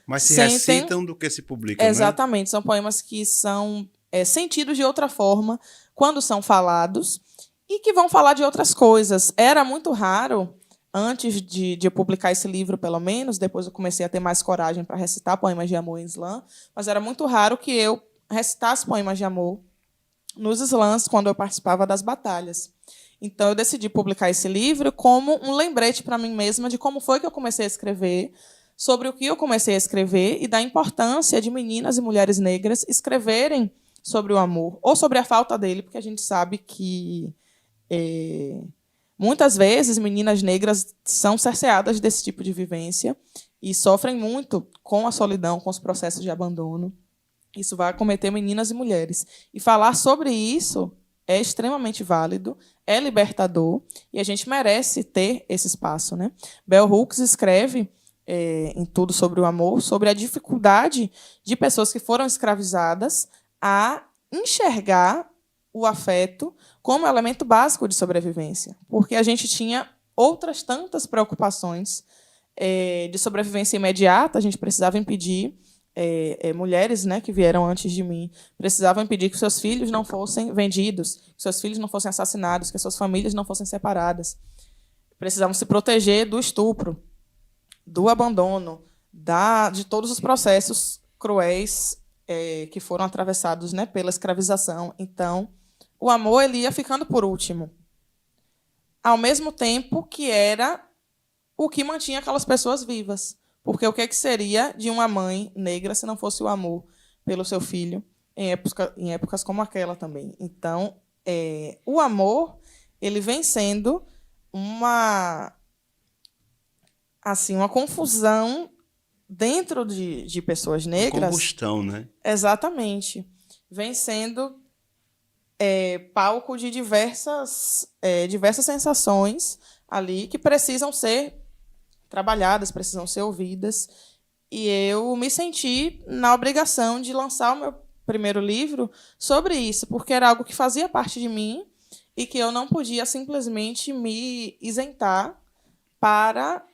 mais se sentem, recitam do que se publicam, exatamente, né? São poemas que são sentidos de outra forma quando são falados e que vão falar de outras coisas. Era muito raro, antes de eu publicar esse livro, pelo menos, depois eu comecei a ter mais coragem para recitar poemas de amor em slam, mas era muito raro que eu recitasse poemas de amor nos slams quando eu participava das batalhas. Então, eu decidi publicar esse livro como um lembrete para mim mesma de como foi que eu comecei a escrever, sobre o que eu comecei a escrever e da importância de meninas e mulheres negras escreverem sobre o amor ou sobre a falta dele, porque a gente sabe que muitas vezes meninas negras são cerceadas desse tipo de vivência e sofrem muito com a solidão, com os processos de abandono. Isso vai acometer meninas e mulheres. E falar sobre isso é extremamente válido, é libertador, e a gente merece ter esse espaço, né? Bell Hooks escreve em Tudo sobre o Amor sobre a dificuldade de pessoas que foram escravizadas a enxergar o afeto como elemento básico de sobrevivência, porque a gente tinha outras tantas preocupações de sobrevivência imediata. A gente precisava impedir mulheres, né, que vieram antes de mim, precisavam impedir que seus filhos não fossem vendidos, que seus filhos não fossem assassinados, que suas famílias não fossem separadas. Precisavam se proteger do estupro, do abandono, de todos os processos cruéis que foram atravessados, né, pela escravização. Então, o amor ele ia ficando por último, ao mesmo tempo que era o que mantinha aquelas pessoas vivas. Porque o que seria de uma mãe negra se não fosse o amor pelo seu filho em épocas como aquela também? Então, o amor ele vem sendo uma confusão dentro de pessoas negras... Combustão, né? Exatamente. Vem sendo palco de diversas sensações ali que precisam ser trabalhadas, precisam ser ouvidas. E eu me senti na obrigação de lançar o meu primeiro livro sobre isso, porque era algo que fazia parte de mim e que eu não podia simplesmente me isentar para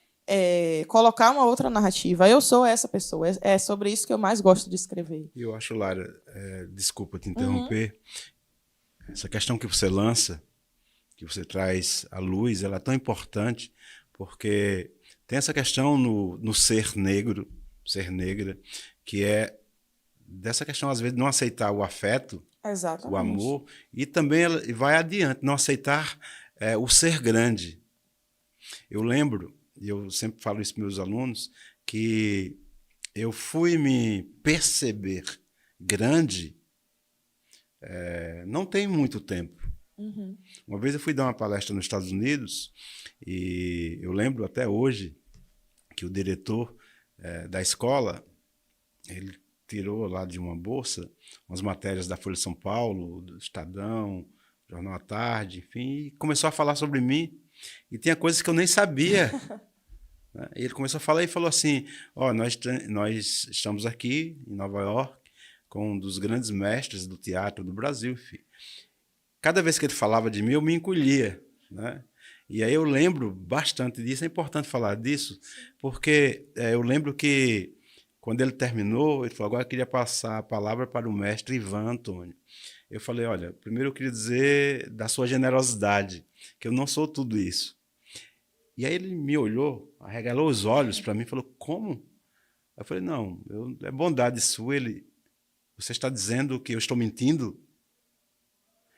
colocar uma outra narrativa. Eu sou essa pessoa. É sobre isso que eu mais gosto de escrever. Eu acho, Lara, desculpa te interromper, essa questão que você lança, que você traz à luz, ela é tão importante, porque tem essa questão no ser negro, ser negra, que é dessa questão, às vezes, de não aceitar o afeto, Exatamente. o amor, e também ela vai adiante, não aceitar o ser grande. Eu lembro, e eu sempre falo isso para meus alunos, que eu fui me perceber grande não tem muito tempo. Uma vez eu fui dar uma palestra nos Estados Unidos e eu lembro até hoje que o diretor da escola, ele tirou lá de uma bolsa umas matérias da Folha de São Paulo, do Estadão, Jornal à Tarde, enfim, e começou a falar sobre mim. E tinha coisas que eu nem sabia. Né? E ele começou a falar e falou assim, nós estamos aqui em Nova York com um dos grandes mestres do teatro do Brasil. Filho. Cada vez que ele falava de mim, eu me encolhia. Né? E aí eu lembro bastante disso. É importante falar disso, porque eu lembro que quando ele terminou, ele falou, agora eu queria passar a palavra para o mestre Ivan Antônio. Eu falei, olha, primeiro eu queria dizer da sua generosidade, que eu não sou tudo isso. E aí ele me olhou, arregalou os olhos para mim e falou, como? Eu falei, não, é bondade sua. Ele, você está dizendo que eu estou mentindo?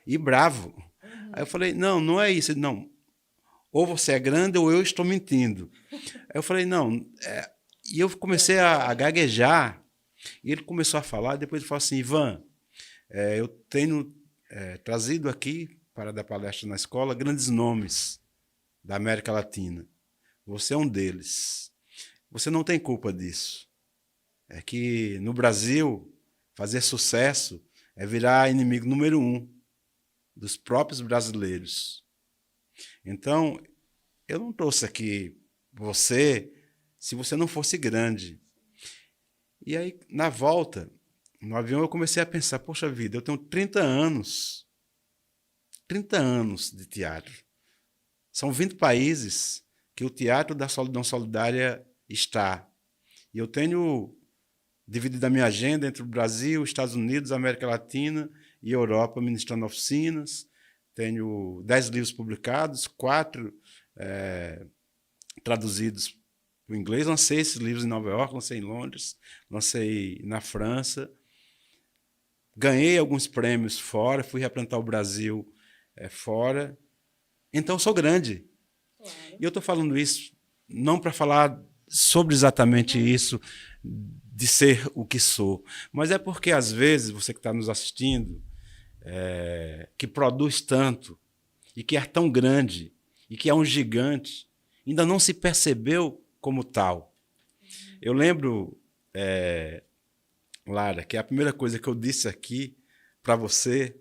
E bravo. Aí eu falei, não é isso. Ele, não, ou você é grande ou eu estou mentindo. Aí eu falei, não. E eu comecei a gaguejar. E ele começou a falar, depois ele falou assim, Ivan, eu tenho trazido aqui para dar palestra na escola grandes nomes da América Latina. Você é um deles. Você não tem culpa disso. É que no Brasil, fazer sucesso é virar inimigo número 1 dos próprios brasileiros. Então, eu não trouxe aqui você se você não fosse grande. E aí, na volta, no avião, eu comecei a pensar, poxa vida, eu tenho 30 anos de teatro. São 20 países que o Teatro da Solidão Solidária está. E eu tenho dividido a minha agenda entre o Brasil, Estados Unidos, América Latina e Europa, ministrando oficinas. Tenho 10 livros publicados, 4 traduzidos para o inglês. Lancei esses livros em Nova York, lancei em Londres, lancei na França. Ganhei alguns prêmios fora, fui representar o Brasil fora. Então, eu sou grande. Claro. E eu estou falando isso não para falar sobre exatamente isso, de ser o que sou, mas é porque, às vezes, você que está nos assistindo, que produz tanto, e que é tão grande, e que é um gigante, ainda não se percebeu como tal. Eu lembro, Lara, que a primeira coisa que eu disse aqui para você,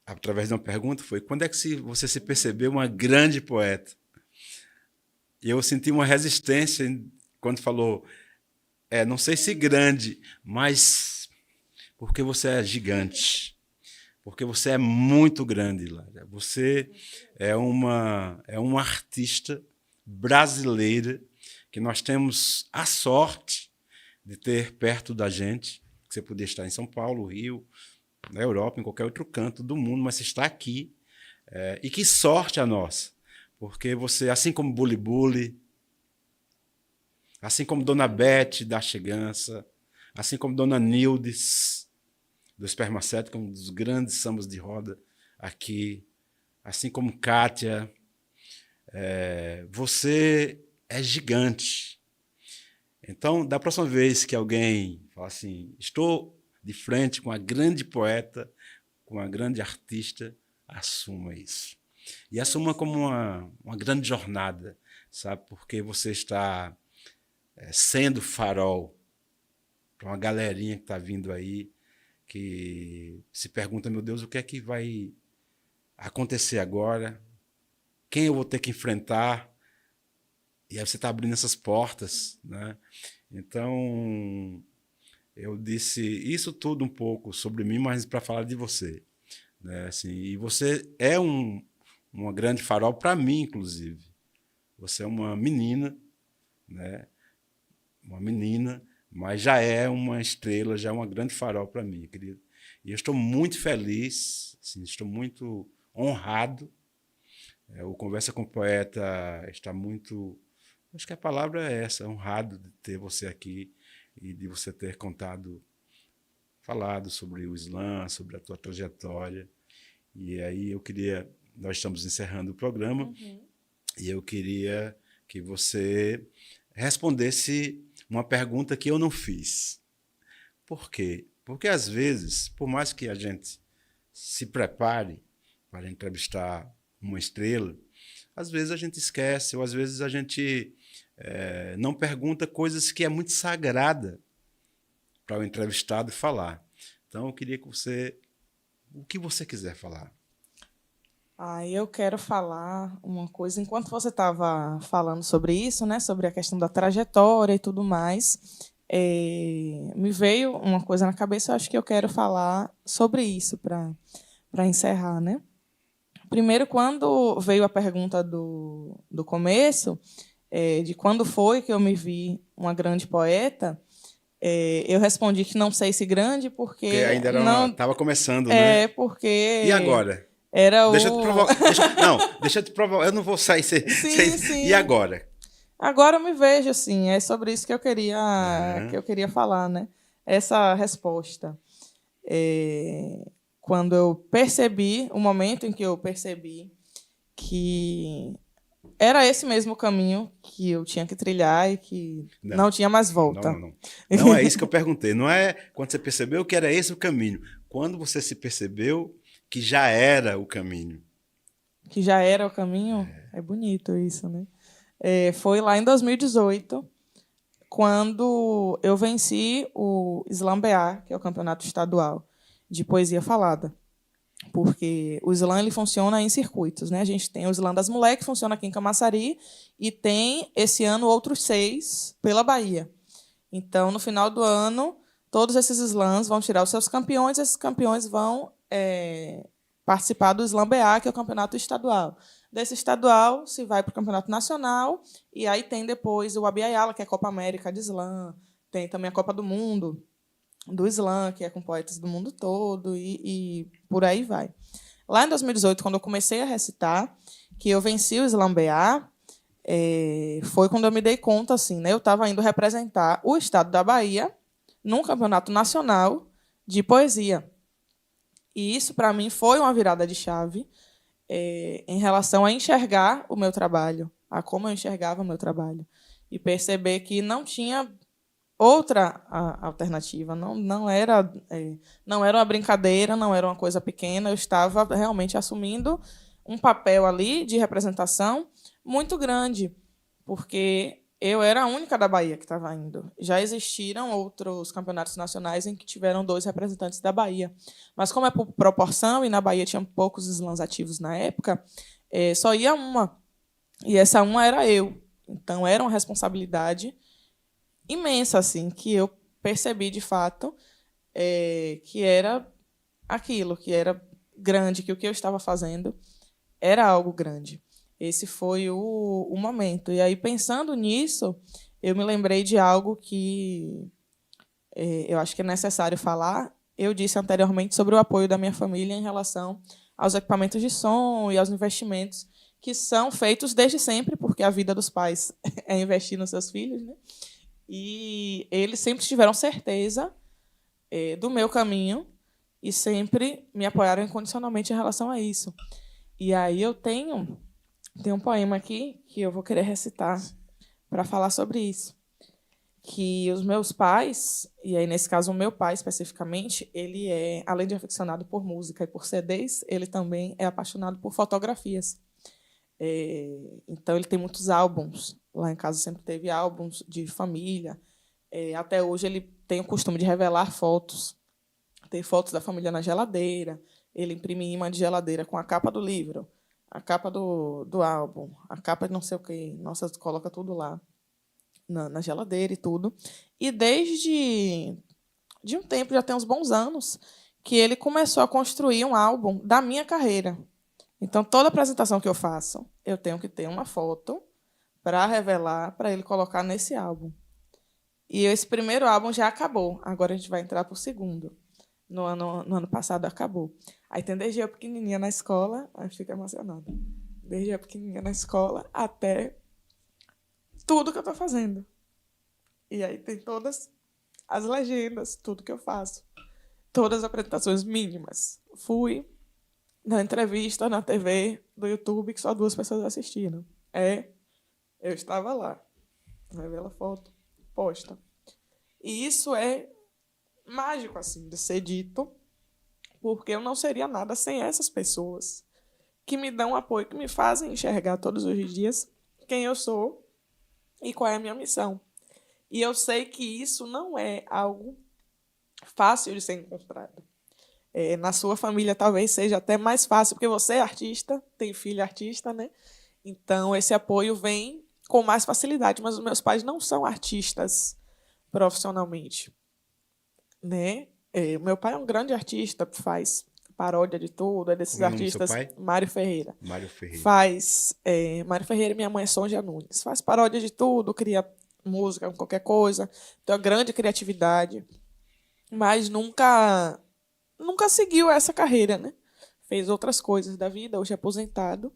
através de uma pergunta, foi: quando é que você se percebeu uma grande poeta? E eu senti uma resistência quando falou, não sei se grande, mas porque você é gigante, porque você é muito grande, Lara. Você é uma artista brasileira que nós temos a sorte de ter perto da gente, que você podia estar em São Paulo, Rio, na Europa, em qualquer outro canto do mundo, mas você está aqui. E que sorte a nossa, porque você, assim como Buli Buli, assim como Dona Bete da Chegança, assim como Dona Nildes do Espermacete, que é um dos grandes sambas de roda aqui, assim como Kátia, você é gigante. Então, da próxima vez que alguém fala assim, estou de frente com uma grande poeta, com uma grande artista, assuma isso. E assuma como uma grande jornada, sabe? Porque você está sendo farol para uma galerinha que está vindo aí, que se pergunta, meu Deus, o que é que vai acontecer agora? Quem eu vou ter que enfrentar? E aí você está abrindo essas portas, né? Então, eu disse isso tudo um pouco sobre mim, mas para falar de você, né? Assim, e você é uma grande farol para mim, inclusive. Você é uma menina, né? Uma menina, mas já é uma estrela, já é uma grande farol para mim, querido. E eu estou muito feliz, assim, estou muito honrado. O Conversa com o Poeta está muito... Acho que a palavra é essa, honrado de ter você aqui e de você ter falado sobre o Islã, sobre a tua trajetória. E aí nós estamos encerrando o programa, e eu queria que você respondesse uma pergunta que eu não fiz. Por quê? Porque, às vezes, por mais que a gente se prepare para entrevistar uma estrela, às vezes a gente esquece, ou às vezes a gente não pergunta coisas que é muito sagrada para o entrevistado falar. Então, eu queria que o que você quiser falar. Eu quero falar uma coisa. Enquanto você estava falando sobre isso, né, sobre a questão da trajetória e tudo mais, me veio uma coisa na cabeça. Eu acho que eu quero falar sobre isso para encerrar, né? Primeiro, quando veio a pergunta do começo, de quando foi que eu me vi uma grande poeta, eu respondi que não sei se grande, porque ainda estava começando, né? né? Porque e agora? Deixa eu te provocar. Deixa eu te provocar. Eu não vou sair sem. Sim. E agora? Agora eu me vejo, assim. É sobre isso que eu queria falar, né? Essa resposta. Quando eu percebi, o momento em que eu percebi que era esse mesmo caminho que eu tinha que trilhar e que não tinha mais volta. Não é isso que eu perguntei. Não é quando você percebeu que era esse o caminho. Quando você se percebeu que já era o caminho. Que já era o caminho? É bonito isso, né? Foi lá em 2018, quando eu venci o Slam-BA, que é o campeonato estadual de poesia falada. Porque o slam ele funciona em circuitos, né? A gente tem o Slam das Moleques, que funciona aqui em Camaçari, e tem, esse ano, outros 6 pela Bahia. Então, no final do ano, todos esses slams vão tirar os seus campeões, e esses campeões vão participar do Slam-BA, que é o campeonato estadual. Desse estadual, se vai para o campeonato nacional, e aí tem depois o Abiaiala, que é a Copa América de Slam, tem também a Copa do Mundo do Slam, que é com poetas do mundo todo, e por aí vai. Lá em 2018, quando eu comecei a recitar, que eu venci o Slam-BA, foi quando eu me dei conta, assim, né? Eu estava indo representar o estado da Bahia num campeonato nacional de poesia. E isso, para mim, foi uma virada de chave em relação a enxergar o meu trabalho, a como eu enxergava o meu trabalho, e perceber que não tinha outra alternativa, não era uma brincadeira, não era uma coisa pequena, eu estava realmente assumindo um papel ali de representação muito grande, porque eu era a única da Bahia que estava indo. Já existiram outros campeonatos nacionais em que tiveram 2 representantes da Bahia, mas como é por proporção, e na Bahia tinha poucos slams ativos na época, só ia uma, e essa uma era eu. Então, era uma responsabilidade imensa, assim, que eu percebi, de fato, que era aquilo, que era grande, que o que eu estava fazendo era algo grande. Esse foi o momento. E aí, pensando nisso, eu me lembrei de algo que eu acho que é necessário falar. Eu disse anteriormente sobre o apoio da minha família em relação aos equipamentos de som e aos investimentos que são feitos desde sempre, porque a vida dos pais é investir nos seus filhos, né? E eles sempre tiveram certeza do meu caminho e sempre me apoiaram incondicionalmente em relação a isso. E aí eu tenho um poema aqui que eu vou querer recitar para falar sobre isso. Que os meus pais, e aí nesse caso o meu pai especificamente, ele além de aficionado por música e por CDs, ele também é apaixonado por fotografias. Então, ele tem muitos álbuns. Lá em casa sempre teve álbuns de família. Até hoje, ele tem o costume de revelar fotos. Tem fotos da família na geladeira. Ele imprime imã de geladeira com a capa do livro, a capa do álbum, a capa de não sei o quê. Nossa, coloca tudo lá na geladeira e tudo. E desde de um tempo, já tem uns bons anos, que ele começou a construir um álbum da minha carreira. Então, toda apresentação que eu faço, eu tenho que ter uma foto para revelar, para ele colocar nesse álbum. E esse primeiro álbum já acabou. Agora a gente vai entrar para o segundo. No ano passado acabou. Aí tem desde eu pequenininha na escola, aí fica emocionada. Desde eu pequenininha na escola até tudo que eu estou fazendo. E aí tem todas as legendas, tudo que eu faço. Todas as apresentações mínimas. Fui na entrevista na TV do YouTube que só 2 pessoas assistiram. Eu estava lá. Revela foto, posta. E isso é mágico, assim, de ser dito, porque eu não seria nada sem essas pessoas que me dão apoio, que me fazem enxergar todos os dias quem eu sou e qual é a minha missão. E eu sei que isso não é algo fácil de ser encontrado. Na sua família talvez seja até mais fácil, porque você é artista, tem filho artista, né? Então, esse apoio vem com mais facilidade, mas os meus pais não são artistas profissionalmente, né? Meu pai é um grande artista, faz paródia de tudo, é desses Como é o nome do seu artistas. pai? Mário Ferreira. Mário Ferreira. Mário Ferreira e minha mãe é Sonja Nunes. Faz paródia de tudo, cria música, qualquer coisa, tem uma grande criatividade, mas nunca seguiu essa carreira, né? Fez outras coisas da vida, hoje é aposentado,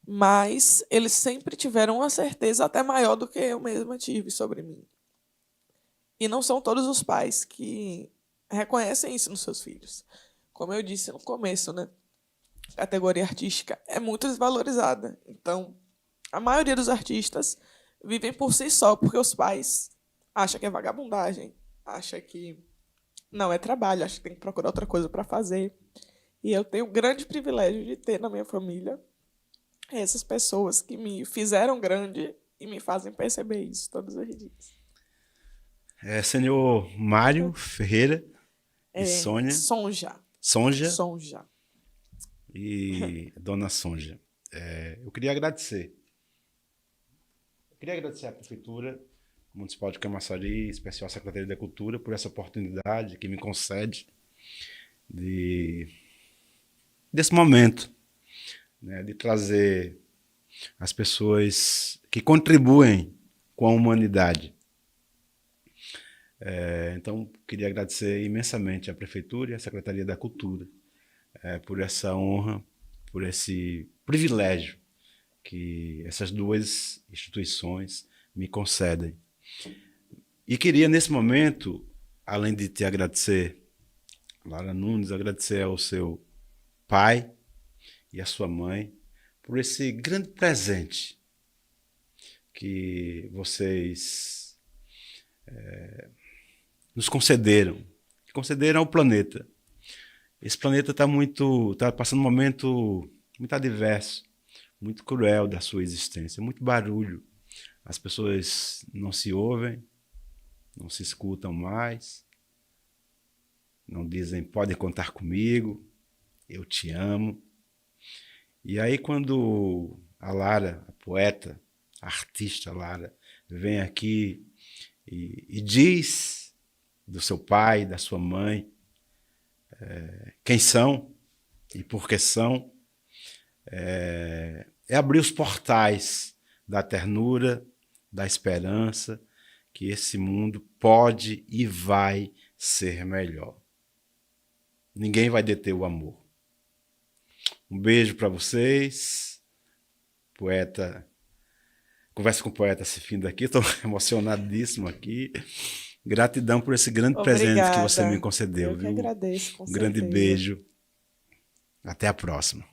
mas eles sempre tiveram uma certeza até maior do que eu mesma tive sobre mim. E não são todos os pais que reconhecem isso nos seus filhos. Como eu disse no começo, né? A categoria artística é muito desvalorizada. Então, a maioria dos artistas vivem por si só, porque os pais acham que é vagabundagem, acham que não é trabalho, acham que tem que procurar outra coisa para fazer. E eu tenho o grande privilégio de ter na minha família essas pessoas que me fizeram grande e me fazem perceber isso todos os dias. Senhor Mário Ferreira e Sônia. Sonja. E Dona Sonja. Eu queria agradecer. À Prefeitura Municipal de Camaçari, especial Secretaria da Cultura, por essa oportunidade que me concede desse momento, né, de trazer as pessoas que contribuem com a humanidade. Então, queria agradecer imensamente à Prefeitura e à Secretaria da Cultura por essa honra, por esse privilégio que essas 2 instituições me concedem. E queria, nesse momento, além de te agradecer, Lara Nunes, agradecer ao seu pai e à sua mãe por esse grande presente que vocês nos concederam ao planeta. Esse planeta está passando um momento muito adverso, muito cruel da sua existência, muito barulho. As pessoas não se ouvem, não se escutam mais, não dizem, podem contar comigo, eu te amo. E aí quando a Lara, a poeta, a artista Lara, vem aqui e diz do seu pai, da sua mãe, quem são e por que são, é abrir os portais da ternura, da esperança, que esse mundo pode e vai ser melhor. Ninguém vai deter o amor. Um beijo para vocês. Poeta, conversa com o poeta se fim daqui, estou emocionadíssimo aqui. Gratidão por esse grande presente que você me concedeu. Eu que agradeço, com certeza. Grande beijo. Até a próxima.